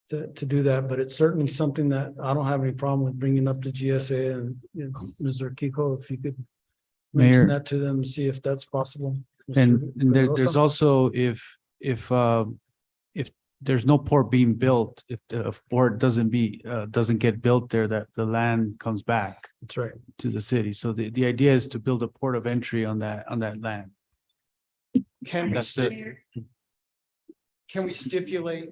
to do that, but it's certainly something that I don't have any problem with bringing up to GSA and, you know, Mr. Kiko, if you could Mayor. mention that to them, see if that's possible. and Mr. there's Pedrosa? also if there's no port being built, if the port doesn't get built there, that the land comes back That's right. to the city. So the idea is to build a port of entry on that land. Can we, That's it. can we stipulate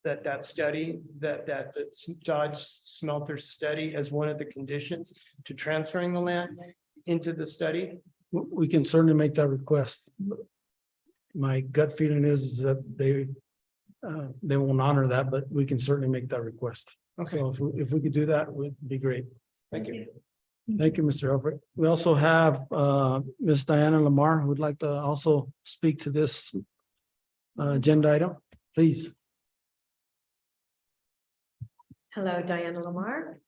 that study, that the Dodge smelter study as one of the conditions to transferring the land into the study? We can certainly make that request. My gut feeling is that they won't honor that, but we can certainly make that request. Okay, So if we could do that, would be great. thank you. Thank you, Mr. Alfred. We also have Ms. Diana Lamar, who would like to also speak to this agenda item, please. Hello, Diana Lamar.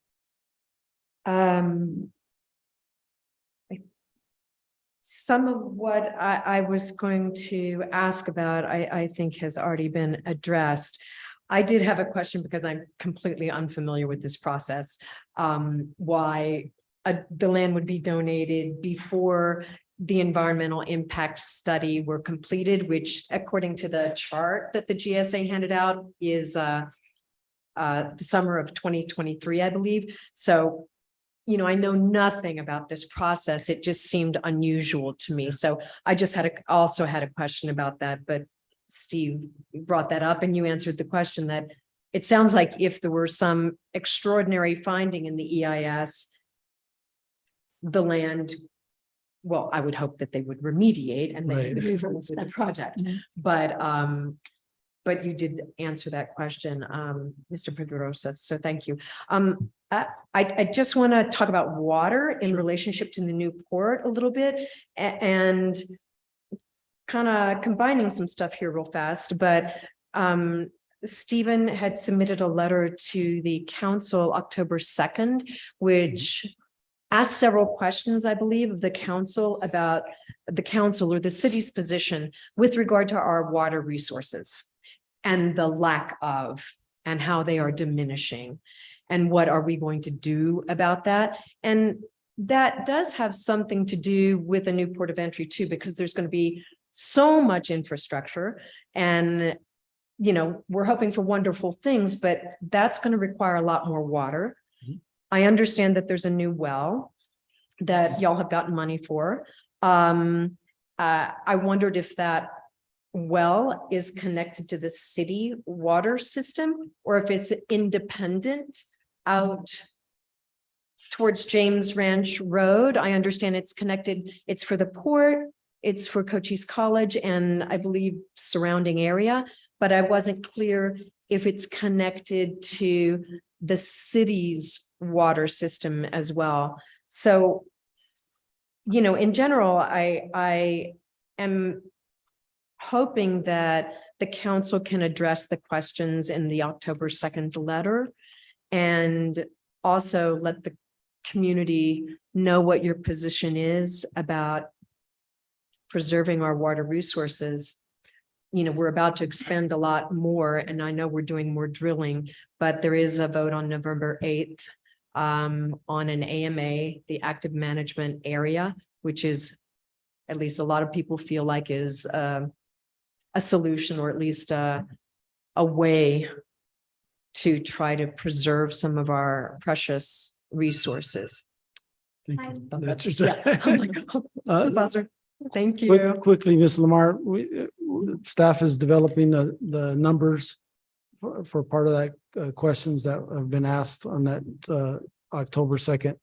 Some of what I was going to ask about, I think has already been addressed. I did have a question because I'm completely unfamiliar with this process. Why the land would be donated before the environmental impact study were completed, which according to the chart that the GSA handed out is the summer of 2023, I believe. So, you know, I know nothing about this process. It just seemed unusual to me. So I just also had a question about that, but Steve brought that up and you answered the question that it sounds like if there were some extraordinary finding in the EIS, the land, well, I would hope that they would remediate and they would move on with the project. But you did answer that question, Mr. Pedrosa, so thank you. I just want to talk about water in relationship to the new port a little bit and kind of combining some stuff here real fast, but Stephen had submitted a letter to the council October 2nd, which asked several questions, I believe, of the council about the council or the city's position with regard to our water resources and the lack of, and how they are diminishing. And what are we going to do about that? And that does have something to do with a new port of entry too, because there's going to be so much infrastructure and, you know, we're hoping for wonderful things, but that's going to require a lot more water. I understand that there's a new well that y'all have gotten money for. I wondered if that well is connected to the city water system or if it's independent out towards James Ranch Road. I understand it's connected. It's for the port, it's for Cochise College and I believe surrounding area, but I wasn't clear if it's connected to the city's water system as well. So, you know, in general, I am hoping that the council can address the questions in the October 2nd letter and also let the community know what your position is about preserving our water resources. You know, we're about to expend a lot more and I know we're doing more drilling, but there is a vote on November 8th on an AMA, the active management area, which is at least a lot of people feel like is a solution, or at least a way to try to preserve some of our precious resources. Thank Hi. you. That's just- Yeah. Oh my God. It's the buzzer. Thank you. Quickly, Ms. Lamar, staff is developing the numbers for part of that questions that have been asked on that October 2nd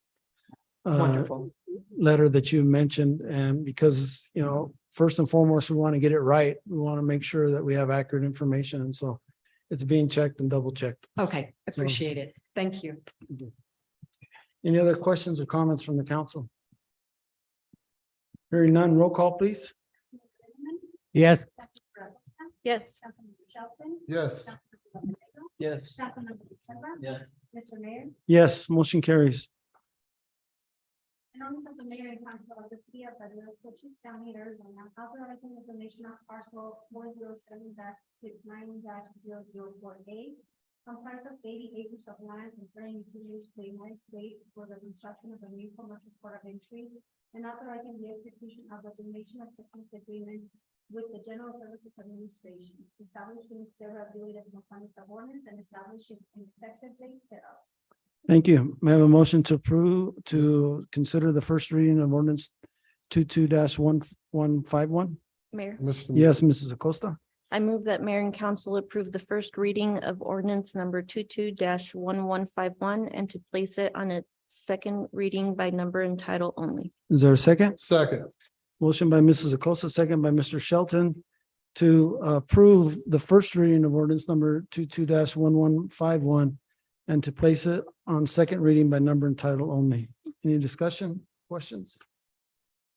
Wonderful. letter that you mentioned. And because, you know, first and foremost, we want to get it right. We want to make sure that we have accurate information. And so it's being checked and double checked. Okay, appreciate it. Thank you. Any other questions or comments from the council? Hearing none, roll call, please. Yes. Yes. Councilmember Shelton. Yes. Councilmember Pedro, Yes. Councilmember December, Yes. Mr. Mayor. Yes, motion carries. In honor of the mayor and council of the city of Douglas, Cochise County, Arizona, authorizing the donation of parcel 407-69-004A, comprised of 80 acres of land concerning utilities to the United States for the construction of a new commercial port of entry, and authorizing the execution of the donation acceptance agreement with the General Services Administration, establishing severability of components of ordinance and establishing an effective date thereof. Thank you. May I have a motion to approve, to consider the first reading of ordinance 22-1151? Mayor, Mr. Yes, Mrs. Acosta. I move that mayor and council approve the first reading of ordinance number 22-1151 and to place it on its second reading by number and title only. Is there a second? Second. Motion by Mrs. Acosta, second by Mr. Shelton to approve the first reading of ordinance number 22-1151 and to place it on second reading by number and title only. Any discussion, questions?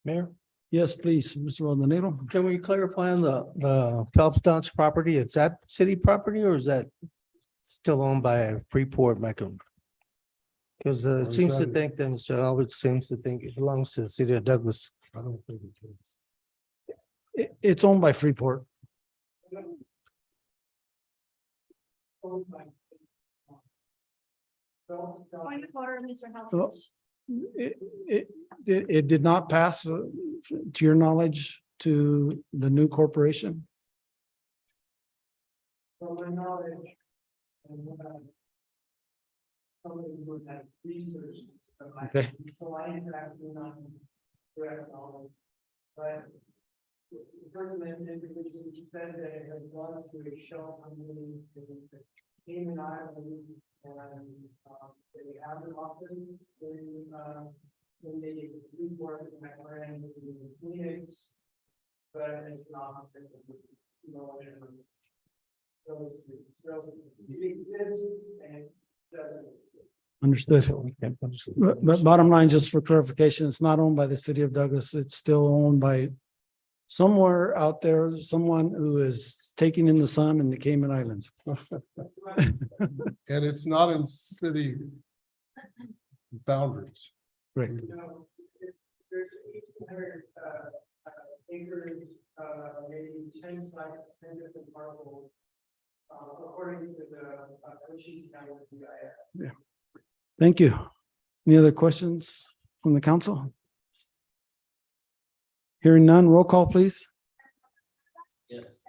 Mayor, Yes, please, Mr. Valdenero. can we clarify on the Phelps Dodge property? Is that city property or is that still owned by Freeport Mecum? Because it is seems to that? think that Mr. Albert seems to think it belongs to the city of Douglas. I don't think it is. It's owned by Freeport. Point of order, Mr. Well, Halkovich. It did not pass, to your knowledge, to the new corporation? From my knowledge. And somebody who has researched stuff like Okay. that, so I actually not direct knowledge. But the person that introduced it said that it has gone to a show company in the Cayman Islands, and they have an office when they report in my friend in Phoenix, but it's not the same, you know, it exists and it doesn't. Understood. But bottom line, just for clarification, it's not owned by the city of Douglas. It's still owned by somewhere out there, someone who is taking in the sun in the Cayman Islands. And it's not in city boundaries. Great. You know, there's 1,800 acres, maybe 10 sites, 10 different parcels. According to the Cochise County GIS. Thank you. Any other questions from the council? Hearing none, roll call, please. Yes.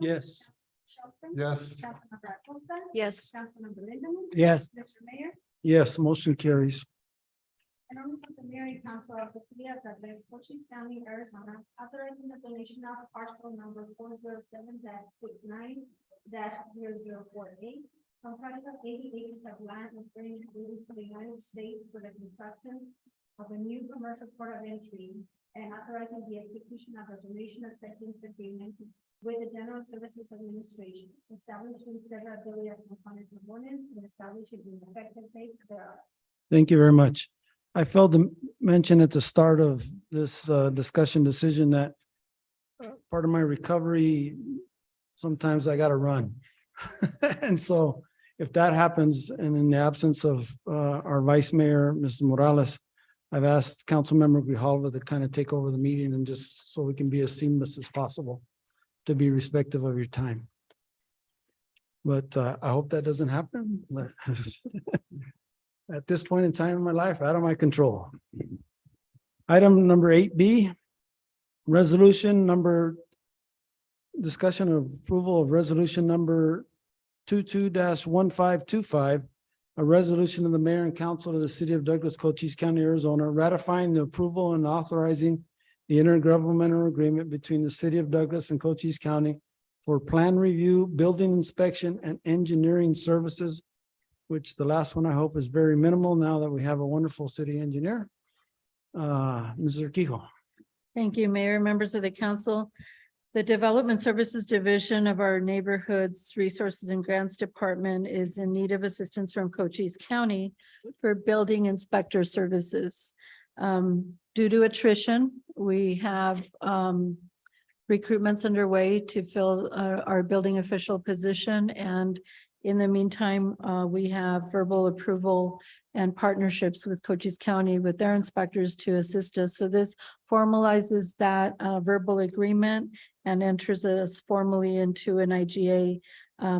Yes. Shelton. Yes. Councilmember Acosta. Yes. Councilmember Lindemann. Yes. Mr. Mayor. Yes, motion carries. In honor of the mayor and council of the city of Douglas, Cochise County, Arizona, authorizing the donation of parcel number 407-69-004A, comprised of 80 acres of land concerning utilities to the United States for the construction of a new commercial port of entry, and authorizing the execution of a donation acceptance agreement with the General Services Administration, establishing severability of components of ordinance and establishing an effective date thereof. Thank you very much. I failed to mention at the start of this discussion decision that part of my recovery, sometimes I gotta run. And so if that happens, and in the absence of our vice mayor, Mrs. Morales, I've asked Councilmember Grijalva to kind of take over the meeting and just so we can be as seamless as possible, to be respectful of your time. But I hope that doesn't happen. At this point in time in my life, out of my control. Item number 8B, Resolution number, discussion of approval of resolution number 22-1525, a resolution of the mayor and council of the city of Douglas, Cochise County, Arizona, ratifying the approval and authorizing the intergovernmental agreement between the city of Douglas and Cochise County for plan review, building inspection, and engineering services, which the last one I hope is very minimal now that we have a wonderful city engineer. Mrs. Urquijo. Thank you, Mayor, members of the council. The Development Services Division of our Neighborhoods Resources and Grants Department is in need of assistance from Cochise County for building inspector services. Due to attrition, we have recruitments underway to fill our building official position. And in the meantime, we have verbal approval and partnerships with Cochise County with their inspectors to assist us. So this formalizes that verbal agreement and enters us formally into an IGA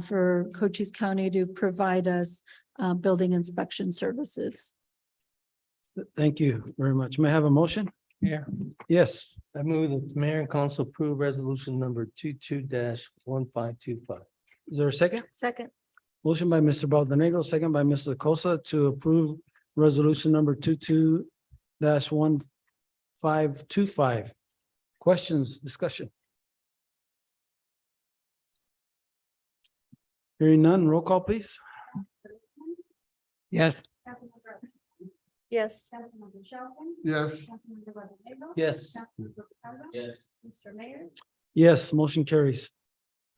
for Cochise County to provide us building inspection services. Thank you very much. May I have a motion? Yeah. Yes, I move that the mayor and council approve resolution number 22-1525. is there a second? Second. Motion by Mr. Baldanegro, second by Mrs. Acosta to approve resolution number 22-1525. Questions, discussion? Hearing none, roll call, please. Yes. Councilmember, Yes. Councilmember Shelton. Yes. Councilmember Rodriguez. Yes. Councilmember Ricardo. Yes. Mr. Mayor. Yes, motion carries.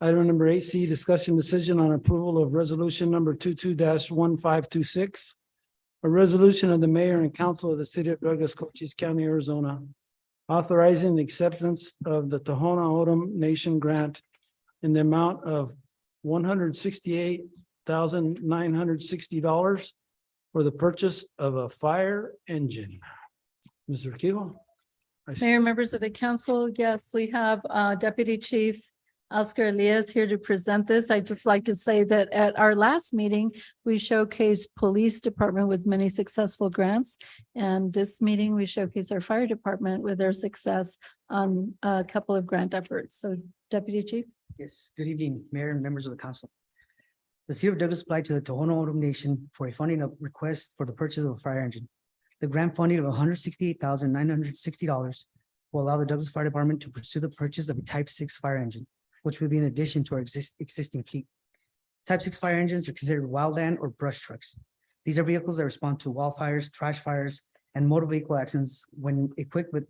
Item number 8C, discussion decision on approval of resolution number 22-1526. A resolution of the mayor and council of the city of Douglas, Cochise County, Arizona, authorizing the acceptance of the Tohono Odom Nation grant in the amount of $168,960 for the purchase of a fire engine. Mr. Kivo. Mayor, members of the council, yes, we have Deputy Chief Oscar Elias here to present this. I'd just like to say that at our last meeting, we showcased police department with many successful grants. And this meeting, we showcase our fire department with their success on a couple of grant efforts. So Deputy Chief. Yes, good evening, Mayor and members of the council. The city of Douglas applied to the Tohono Odom Nation for a funding of request for the purchase of a fire engine. The grant funding of $168,960 will allow the Douglas Fire Department to pursue the purchase of a Type 6 fire engine, which will be in addition to our existing fleet. Type 6 fire engines are considered wildland or brush trucks. These are vehicles that respond to wildfires, trash fires, and motor vehicle accidents when equipped with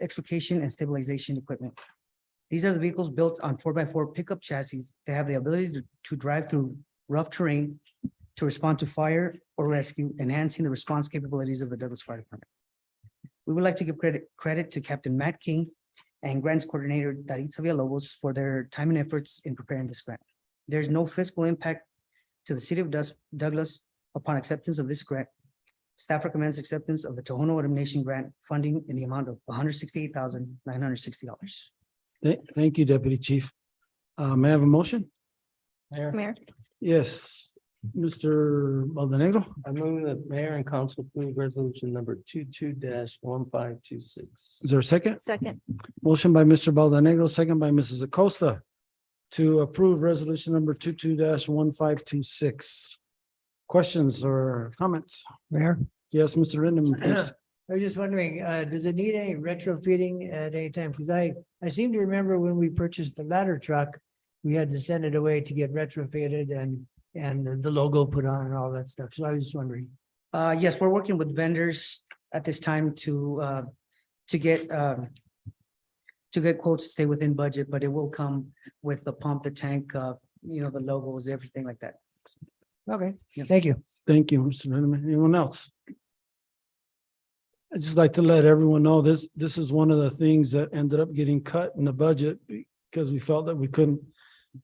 extrication and stabilization equipment. These are the vehicles built on 4x4 pickup chassis. They have the ability to drive through rough terrain to respond to fire or rescue, enhancing the response capabilities of the Douglas Fire Department. We would like to give credit to Captain Matt King and Grants Coordinator Daritza Villalobos for their time and efforts in preparing this grant. There's no fiscal impact to the city of Douglas upon acceptance of this grant. Staff recommends acceptance of the Tohono Odom Nation grant funding in the amount of $168,960. Thank you, Deputy Chief. May I have a motion? Mayor. Yes, Mr. Baldanegro. I move that mayor and council approve resolution number 22-1526. Is there a second? Second. Motion by Mr. Baldanegro, second by Mrs. Acosta to approve resolution number 22-1526. Questions or comments? Mayor, Yes, Mr. Lindeman, please. I was just wondering, does it need any retrofitting at any time? Because I seem to remember when we purchased the ladder truck, we had to send it away to get retrofitted and the logo put on and all that stuff. So I was just wondering. Yes, we're working with vendors at this time to get quotes to stay within budget, but it will come with the pump, the tank, the logos, everything like that. Okay, Yeah. thank you. Thank you, Mr. Lindeman. Anyone else? I'd just like to let everyone know this is one of the things that ended up getting cut in the budget because we felt that we couldn't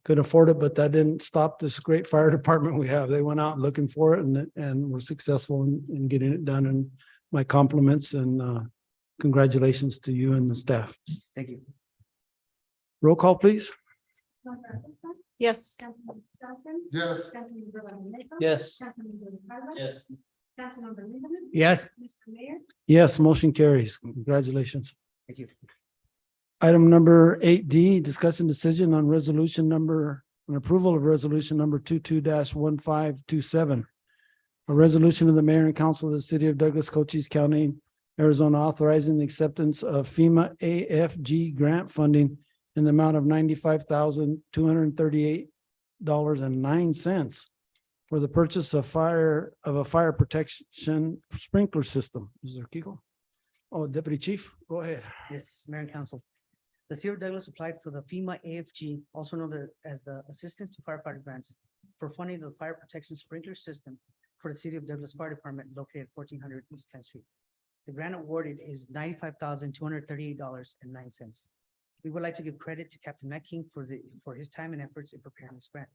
afford it, but that didn't stop this great fire department we have. They went out looking for it and were successful in getting it done. And my compliments and congratulations to you and the staff. Thank you. Roll call, please. Councilmember Acosta. Yes. Councilmember Shelton. Yes. Councilmember Rodriguez. Yes. Councilmember Ricardo. Yes. Councilmember Lindeman. Yes. Mr. Mayor. Yes, motion carries. Congratulations. Thank you. Item number 8D, discussion decision on an approval of resolution number 22-1527. A resolution of the mayor and council of the city of Douglas, Cochise County, Arizona, authorizing the acceptance of FEMA AFG grant funding in the amount of $95,238.09 for the purchase of a fire protection sprinkler system. Mr. Kiko? Oh, Deputy Chief, go ahead. Yes, Mayor and Council. The city of Douglas applied for the FEMA AFG, also known as the Assistance to Firefighter Grants, for funding of the fire protection sprinkler system for the city of Douglas Fire Department located at 1400 East 10th Street. The grant awarded is $95,238.09. We would like to give credit to Captain Matt King for his time and efforts in preparing this grant.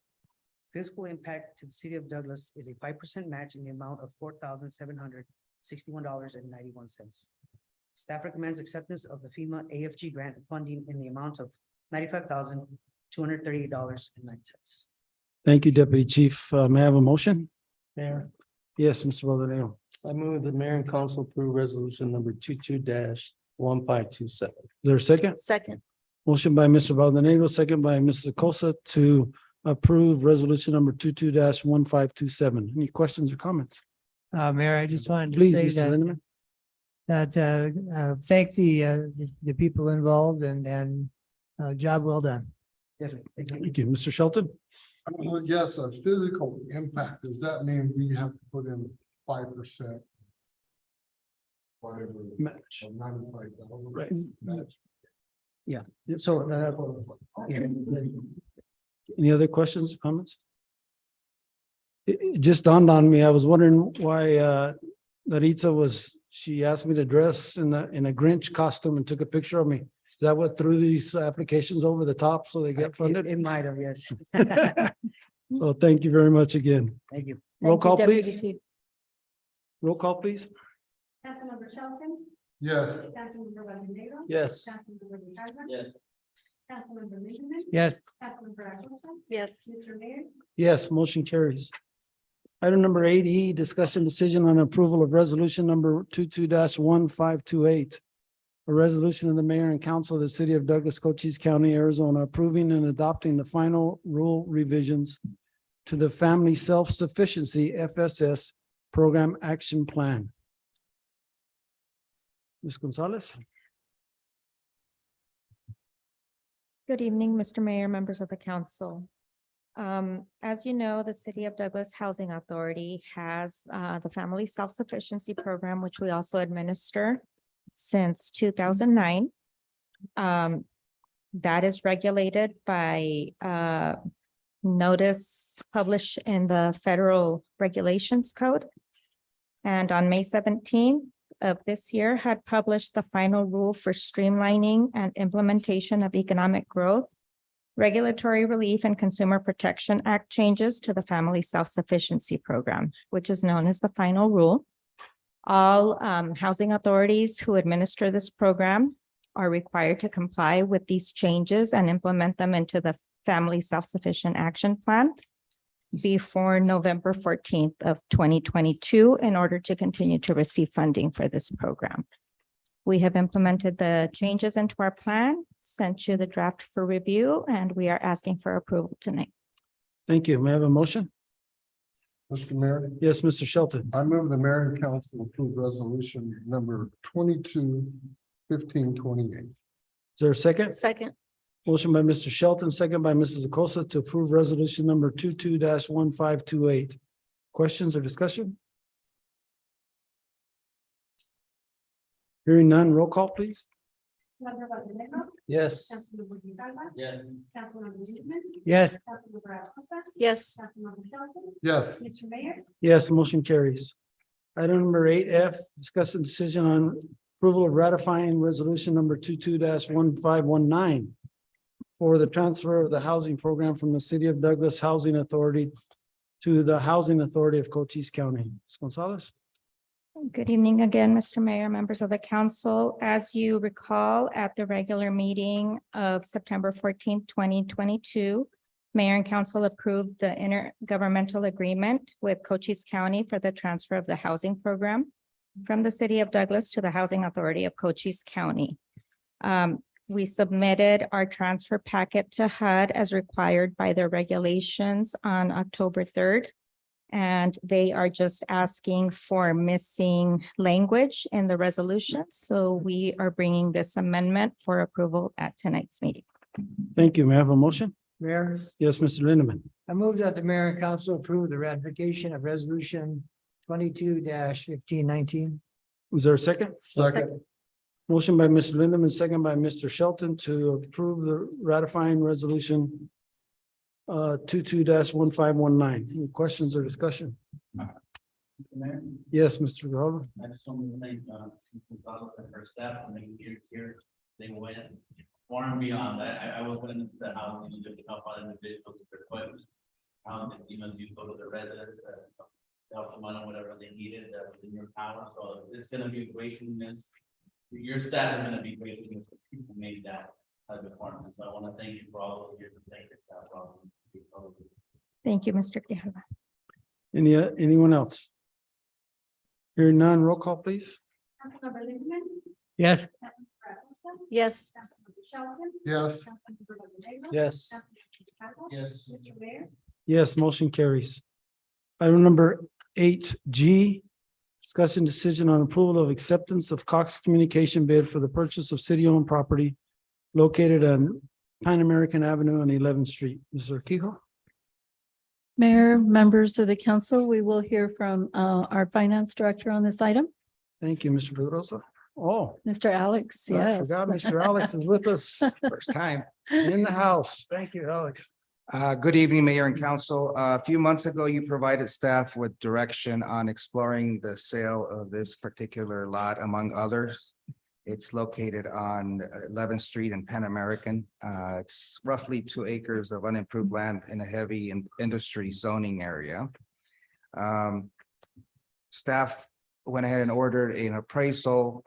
Fiscal impact to the city of Douglas is a 5% match in the amount of $4,761.91. Staff recommends acceptance of the FEMA AFG grant funding in the amount of $95,238.09. Thank you, Deputy Chief. May I have a motion? Mayor, Yes, Mr. Valero. I move the mayor and council approve resolution number 22-1527. Is there a second? Second. Motion by Mr. Valdenegro, second by Mrs. Acosta to approve resolution number 22-1527. Any questions or comments? Mayor, I just wanted to Please, say Mr. Lindeman. thank the people involved and job well done. Yes, sir. Thank you. Thank you. Mr. Shelton? Yes, a physical impact, does that mean we have to put in 5%? Whatever. Match. Of 95,000. Right. Match. So, yeah. Any other questions or comments? It just dawned on me, I was wondering why Laritza she asked me to dress in a Grinch costume and took a picture of me. Is that what threw these applications over the top so they get funded? It might have, yes. Well, thank you very much again. Thank you. Roll Thank you, call, Deputy please. Chief. Roll call, please. Councilmember Shelton, Yes, Councilmember Valdenegro. Yes. Councilmember Ricardo. Yes. Councilmember Lindemann. Yes, Councilmember Acosta. Yes. Mr. Mayor, Yes, motion carries. Item number 8E, discussion decision on approval of resolution number 22-1528. A resolution of the mayor and council of the city of Douglas, Cochise County, Arizona, approving and adopting the final rule revisions to the Family Self-Sufficiency FSS Program Action Plan. Ms. Gonzalez? Good evening, Mr. Mayor, members of the council. As you know, the City of Douglas Housing Authority has the Family Self-Sufficiency Program, which we also administer since 2009. That is regulated by notice published in the Federal Regulations Code. And on May 17th of this year had published the final rule for streamlining and implementation of economic growth, regulatory relief, and Consumer Protection Act changes to the Family Self-Sufficiency Program, which is known as the final rule. All housing authorities who administer this program are required to comply with these changes and implement them into the Family Self-Sufficient Action Plan before November 14th of 2022 in order to continue to receive funding for this program. We have implemented the changes into our plan, sent you the draft for review, and we are asking for approval tonight. Thank you. May I have a motion? Mr. Mayor, Yes, Mr. Shelton. I move the mayor and council approve resolution number 22-1528. Is there a second? Second. Motion by Mr. Shelton, second by Mrs. Acosta to approve resolution number 22-1528. Questions or discussion? Hearing none, roll call, please. Councilmember Valdenegro. Yes. Councilmember Ricardo. Yes. Councilmember Lindemann. yes, Councilmember Acosta. Yes. Councilmember Shelton. Yes, Mr. Mayor, Yes, motion carries. Item number 8F, discuss a decision on approval of ratifying resolution number 22-1519 for the transfer of the housing program from the City of Douglas Housing Authority to the Housing Authority of Cochise County. Ms. Gonzalez? Good evening again, Mr. Mayor, members of the council. As you recall, at the regular meeting of September 14th, 2022, Mayor and council approved the intergovernmental agreement with Cochise County for the transfer of the housing program from the City of Douglas to the Housing Authority of Cochise County. We submitted our transfer packet to HUD as required by their regulations on October 3rd. And they are just asking for missing language in the resolution. So we are bringing this amendment for approval at tonight's meeting. Thank you. May I have a motion? Mayor, Yes, Mr. Lindeman. I move that the mayor and council approve the ratification of resolution 22-1519. Is there a second? Second. Motion by Mr. Lindeman, second by Mr. Shelton to approve the ratifying resolution 22-1519. Any questions or discussion? Mayor, Yes, Mr. Grijalva. I just want to thank, Gonzalez and her staff for making years here. They went far and beyond. I was witness to how, you know, they help out individuals with their equipment. You know, you go to the residents, help them out on whatever they needed, in your power. So it's gonna be a great witness. Your staff are gonna be great witness. People made that department. So I want to thank you for all those years and thank your staff for all of them. Thank you, Mr. Grijalva. Anyone else? Hearing none, roll call, please. Councilmember Lindemann. Yes. Councilmember Acosta. Yes. Councilmember Shelton. Yes. Councilmember Rodriguez. Yes. Councilmember Patton. Yes. Mr. Mayor. Yes, motion carries. Item number 8G, discussion decision on approval of acceptance of Cox Communication bid for the purchase of city-owned property located on Pan American Avenue and 11th Street. Mr. Kehoe? Mayor, members of the council, we will hear from our finance director on this item, Thank you, Mr. Pedrosa. Oh, Mr. Alex. I Yes. forgot Mr. Alex is with us. First time in the house. Thank you, Alex. Good evening, Mayor and Council. A few months ago, you provided staff with direction on exploring the sale of this particular lot, among others. It's located on 11th Street and Pan American. It's roughly 2 acres of unimproved land in a heavy industry zoning area. Staff went ahead and ordered an appraisal.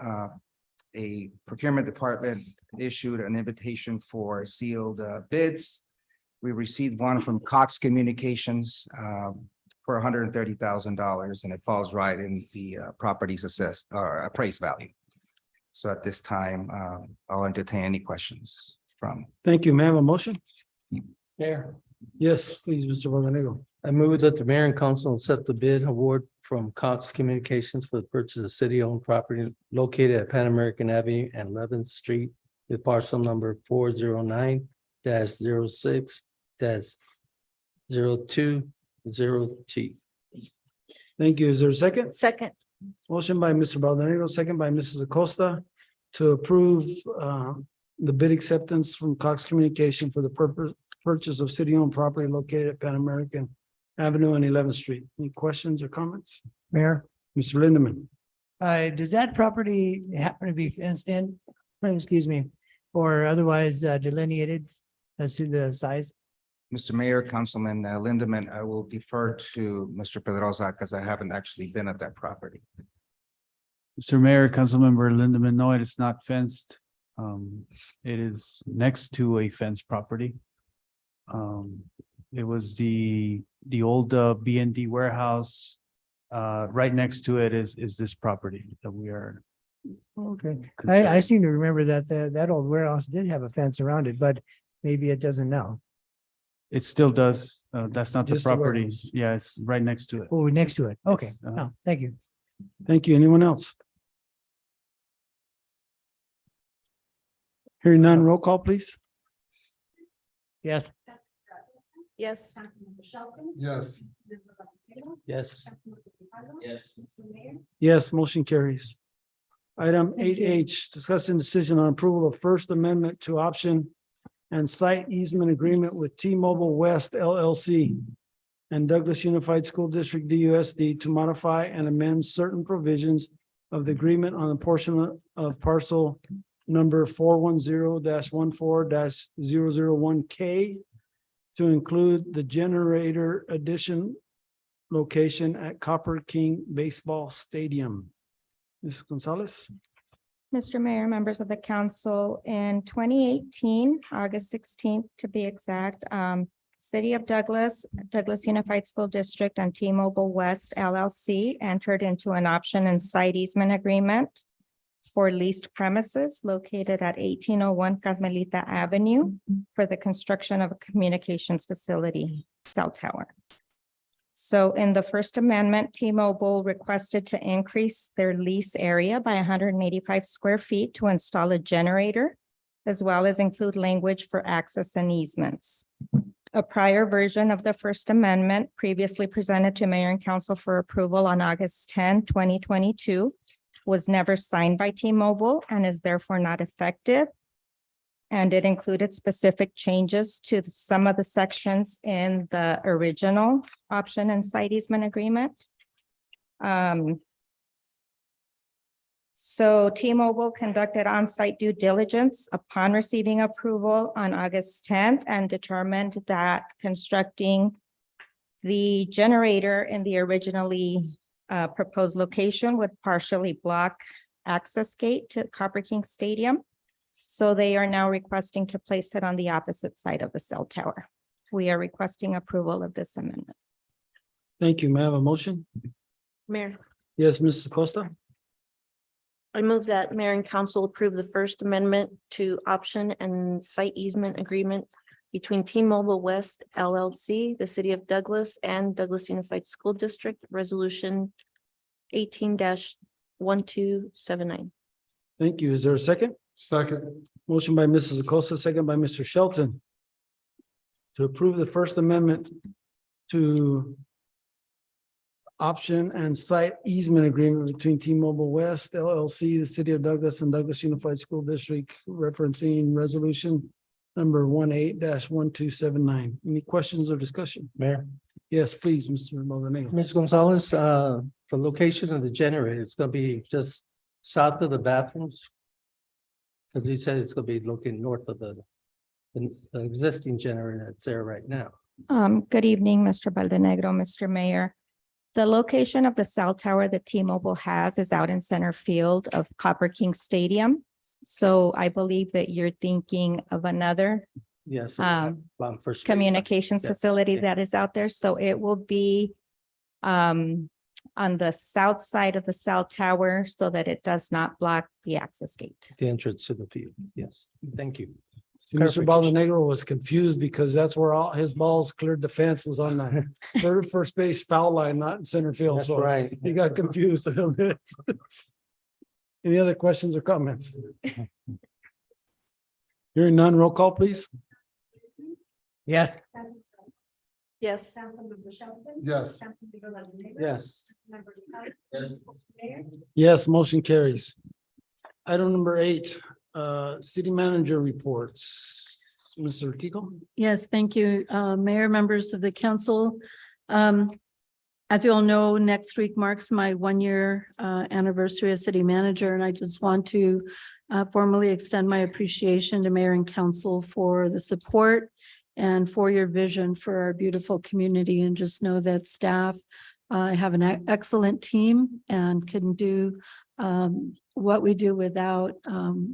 A procurement department issued an invitation for sealed bids. We received one from Cox Communications for $130,000, and it falls right in the property's assessed or appraised value. So at this time, I'll entertain any questions from. Thank you. May I have a motion? Mayor, Yes, please, Mr. Botanego. I move that the mayor and council accept the bid award from Cox Communications for the purchase of city-owned property located at Pan American Avenue and 11th Street with parcel number 409-06-020T. Thank you. Is there a second? Second. Motion by Mr. Botanego, second by Mrs. Acosta to approve the bid acceptance from Cox Communication for the purchase of city-owned property located at Pan American Avenue and 11th Street. Any questions or comments? Mayor, Mr. Lindeman. does that property happen to be fenced in? Excuse me, or otherwise delineated as to the size? Mr. Mayor, Councilman Lindeman, I will defer to Mr. Pedrosa because I haven't actually been at that property. Mr. Mayor, Councilmember Lindeman, no, it is not fenced. It is next to a fenced property. It was the old B&D warehouse. Right next to it is this property that we are. Okay, I seem to remember that that old warehouse did have a fence around it, but maybe it doesn't now. It still does. That's not the Just the property. warehouse. Yeah, it's right next to it. Oh, next to it. Okay, Yes, no, thank you. Thank you. Anyone else? Hearing none, roll call, please. Yes. Yes. Councilmember Shelton. Yes. Councilmember Rodriguez. Yes. Councilmember Grijalva. Yes. Mr. Mayor. Yes, motion carries. Item 8H, discussing decision on approval of First Amendment to option and site easement agreement with T-Mobile West LLC and Douglas Unified School District DUSD to modify and amend certain provisions of the agreement on a portion of parcel number 410-14-001K to include the generator addition location at Copper King Baseball Stadium. Ms. Gonzalez? Mr. Mayor, members of the council, in 2018, August 16th to be exact, City of Douglas, Douglas Unified School District and T-Mobile West LLC entered into an option and site easement agreement for leased premises located at 1801 Carmelita Avenue for the construction of a communications facility, cell tower. So in the First Amendment, T-Mobile requested to increase their lease area by 185 square feet to install a generator, as well as include language for access and easements. A prior version of the First Amendment previously presented to Mayor and Council for approval on August 10, 2022, was never signed by T-Mobile and is therefore not effective. And it included specific changes to some of the sections in the original option and site easement agreement. So T-Mobile conducted on-site due diligence upon receiving approval on August 10th and determined that constructing the generator in the originally proposed location would partially block access gate to Copper King Stadium. So they are now requesting to place it on the opposite side of the cell tower. We are requesting approval of this amendment. Thank you. May I have a motion? Mayor, Yes, Mrs. Costa? I move that mayor and council approve the First Amendment to option and site easement agreement between T-Mobile West LLC, the city of Douglas, and Douglas Unified School District, resolution 18-1279. Thank you. Is there a second? Second, Motion by Mrs. Acosta, second by Mr. Shelton. To approve the First Amendment to option and site easement agreement between T-Mobile West LLC, the city of Douglas, and Douglas Unified School District, referencing resolution number 18-1279. Any questions or discussion? Mayor, Yes, please, Mr. Maldonado. Ms. Gonzalez, the location of the generator, it's gonna be just south of the bathrooms. Because you said it's gonna be looking north of the existing generator that's there right now. Good evening, Mr. Baldenegro, Mr. Mayor. The location of the cell tower that T-Mobile has is out in center field of Copper King Stadium. So I believe that you're thinking of another Yes. Um, on First Base. communications Yes, facility okay. that is out there. So it will be on the south side of the cell tower so that it does not block the access gate. The entrance to the field. Yes, thank you. See, Mr. Baldenegro was confused because that's where all his balls cleared the fence was on the first base foul line, not in center field. That's So right. he got confused a little bit. Any other questions or comments? Hearing none, roll call, please. Yes. Yes. Councilmember Shelton. yes, Councilmember Longoria. Yes. Member Ricardo. Yes. Mayor. Yes, motion carries. Item number 8, city manager reports. Mr. Kiko? Yes, thank you, Mayor, members of the council. As you all know, next week marks my 1-year anniversary as city manager, and I just want to formally extend my appreciation to Mayor and council for the support and for your vision for our beautiful community, and just know that staff have an excellent team and couldn't do what we do without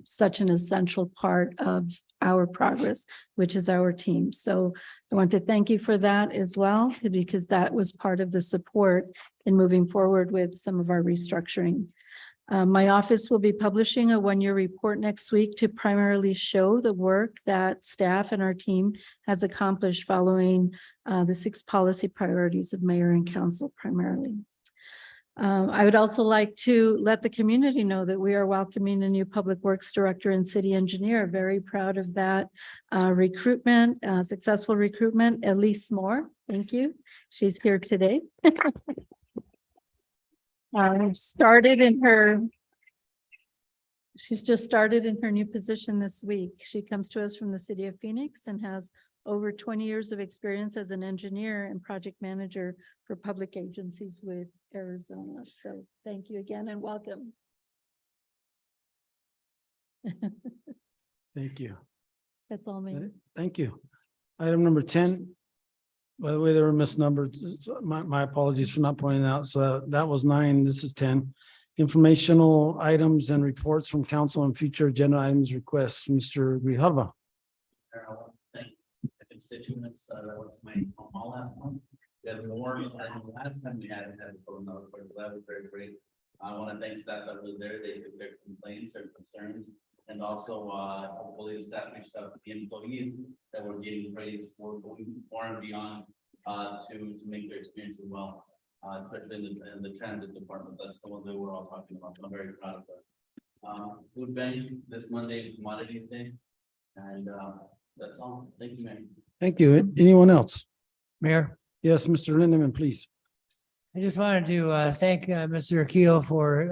such an essential part of our progress, which is our team. So I want to thank you for that as well, because that was part of the support in moving forward with some of our restructuring. My office will be publishing a 1-year report next week to primarily show the work that staff and our team has accomplished following the 6 policy priorities of mayor and council primarily. I would also like to let the community know that we are welcoming a new public works director and city engineer. Very proud of that recruitment, successful recruitment. Elise Moore, thank you. She's here today. She's just started in her new position this week. She comes to us from the city of Phoenix and has over 20 years of experience as an engineer and project manager for public agencies with Arizona. So thank you again and welcome. Thank you. That's all me. Thank you. Item number 10. By the way, they were misnumbered. My apologies for not pointing out. So that was 9. This is 10. Informational items and reports from council and future agenda items requests. Mr. Grijalva. I want to thank the constituents, that was my town hall last month. We had more than the last time we had a Tohono, but that was very great. I want to thank staff that was there. They took their complaints, their concerns, and also, hopefully the staff reached out to the employees that were getting praised for going far and beyond, to make their experience well, especially in the transit department. That's the one that we're all talking about. I'm very proud of that. Food bank this Monday, Commodities Day, and, that's all. Thank you, Mayor. Thank you. Anyone else? Mayor, Yes, Mr. Lindeman, please. I just wanted to thank Mr. Akil for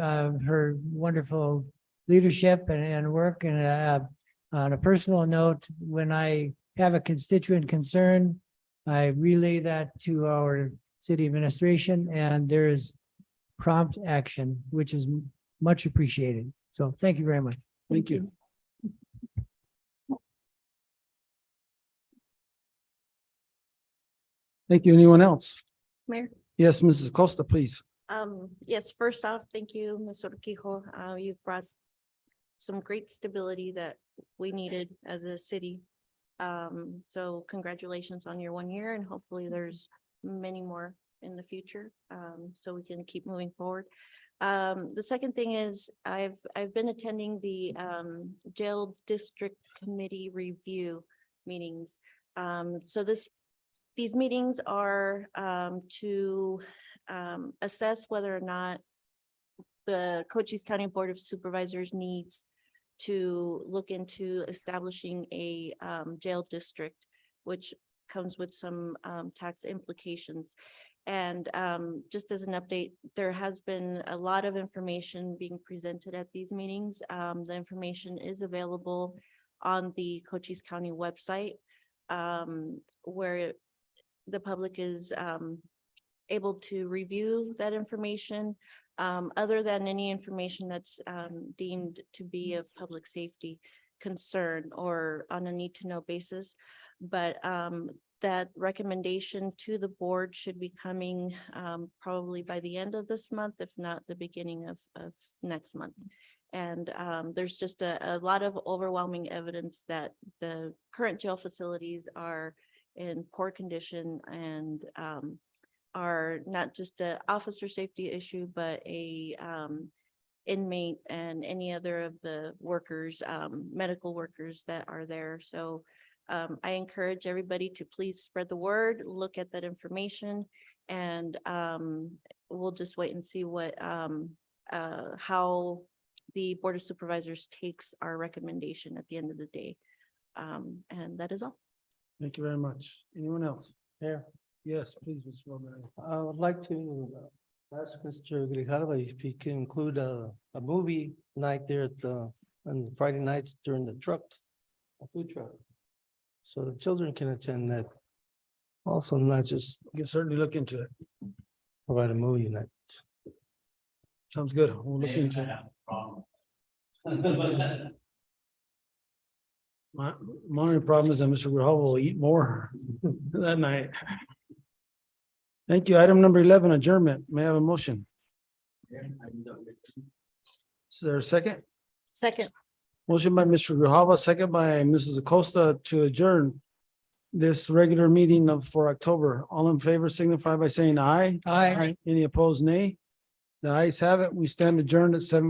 her wonderful leadership and work. And on a personal note, when I have a constituent concern, I relay that to our city administration, and there is prompt action, which is much appreciated. So thank you very much. Thank you. Thank you. Anyone else? Mayor? Yes, Mrs. Costa, please. Yes, first off, thank you, Ms. Urquijo. You've brought some great stability that we needed as a city. So congratulations on your 1 year, and hopefully there's many more in the future, so we can keep moving forward. The second thing is I've been attending the jail district committee review meetings. So these meetings are to assess whether or not the Cochise County Board of Supervisors needs to look into establishing a jail district, which comes with some tax implications. And just as an update, there has been a lot of information being presented at these meetings. The information is available on the Cochise County website, where the public is able to review that information, other than any information that's deemed to be of public safety concern or on a need-to-know basis. But that recommendation to the board should be coming probably by the end of this month, if not the beginning of next month. And there's just a lot of overwhelming evidence that the current jail facilities are in poor condition and are not just an officer safety issue, but a inmate and any other of the workers, medical workers that are there. So I encourage everybody to please spread the word, look at that information, and we'll just wait and see what how the Board of Supervisors takes our recommendation at the end of the day. And that is all. Thank you very much. Anyone else? Yeah, Yes, please, Mr. Romero. I would like to ask Mr. Grijalva if he can include a movie night there at on Friday nights during the trucks, a food truck. So the children can attend that. Also, not just You can certainly look into it. provide a movie night. Sounds good. We'll look Maybe into I it. have a problem. My only problem is that Mr. Grijalva will eat more that night. Thank you. Item number 11, adjournment. May I have a motion? Is there a second? Second. Motion by Mr. Grijalva, second by Mrs. Acosta to adjourn this regular meeting for October. All in favor signify by saying aye. Aye. Any opposed, nay? The ayes have it. We stand adjourned at 7:00.